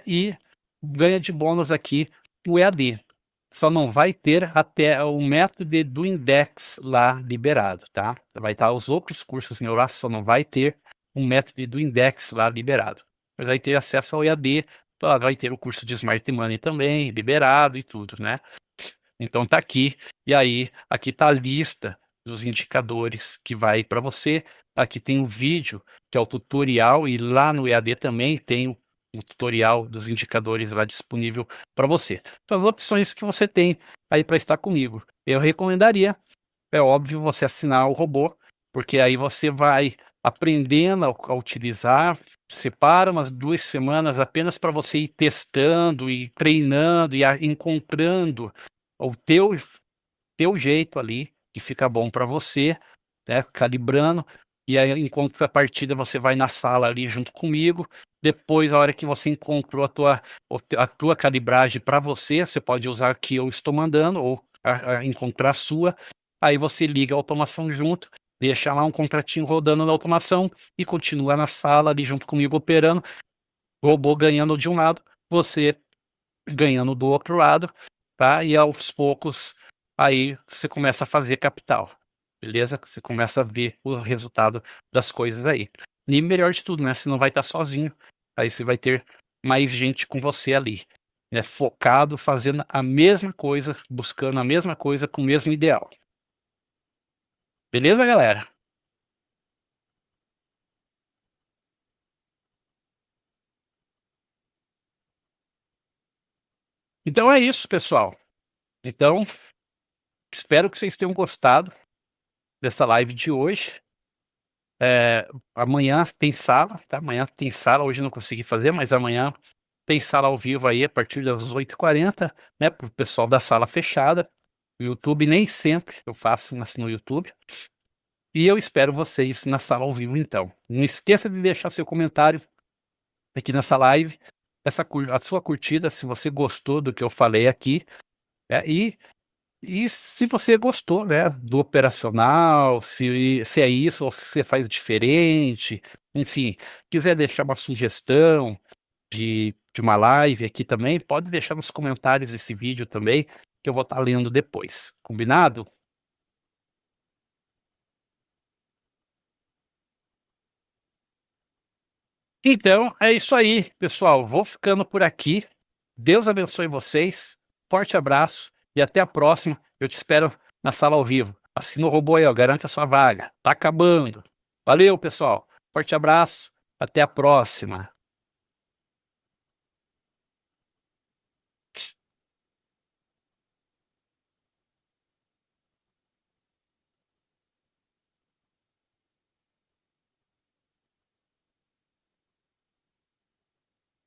e ganha de bônus aqui o EAD. Só não vai ter até o método do Index lá liberado, tá? Vai estar os outros cursos em Horácio, só não vai ter um método do Index lá liberado. Mas vai ter acesso ao EAD, vai ter o curso de Smart Money também, liberado e tudo, né? Então tá aqui, e aí, aqui tá a lista dos indicadores que vai para você. Aqui tem um vídeo, que é o tutorial, e lá no EAD também tem o tutorial dos indicadores lá disponível para você. São as opções que você tem aí para estar comigo. Eu recomendaria, é óbvio, você assinar o robô, porque aí você vai aprendendo a utilizar, separa umas 2 semanas apenas para você ir testando e treinando e encontrando o teu jeito ali, que fica bom para você, né, calibrando, e aí em contrapartida você vai na sala ali junto comigo. Depois, a hora que você encontrou a tua calibragem para você, você pode usar a que eu estou mandando ou encontrar a sua, aí você liga a automação junto, deixa lá um contratinho rodando na automação e continua na sala ali junto comigo operando, o robô ganhando de um lado, você ganhando do outro lado, tá? E aos poucos aí você começa a fazer capital, beleza? Você começa a ver o resultado das coisas aí. E melhor de tudo, né? Você não vai estar sozinho, aí você vai ter mais gente com você ali, né? Focado, fazendo a mesma coisa, buscando a mesma coisa com o mesmo ideal. Beleza, galera? Então é isso, pessoal. Então, espero que vocês tenham gostado dessa live de hoje. Amanhã tem sala, tá? Amanhã tem sala, hoje eu não consegui fazer, mas amanhã tem sala ao vivo aí a partir das 8h40, né? Pro pessoal da sala fechada. O YouTube nem sempre eu faço no YouTube. E eu espero vocês na sala ao vivo então. Não esqueça de deixar seu comentário aqui nessa live, a sua curtida, se você gostou do que eu falei aqui, e se você gostou, né, do operacional, se é isso ou se você faz diferente, enfim, quiser deixar uma sugestão de uma live aqui também, pode deixar nos comentários desse vídeo também, que eu vou estar lendo depois. Combinado? Então, é isso aí, pessoal. Vou ficando por aqui. Deus abençoe vocês. Forte abraço e até a próxima. Eu te espero na sala ao vivo. Assina o robô aí, ó, garante a sua vaga. Tá acabando. Valeu, pessoal. Forte abraço. Até a próxima.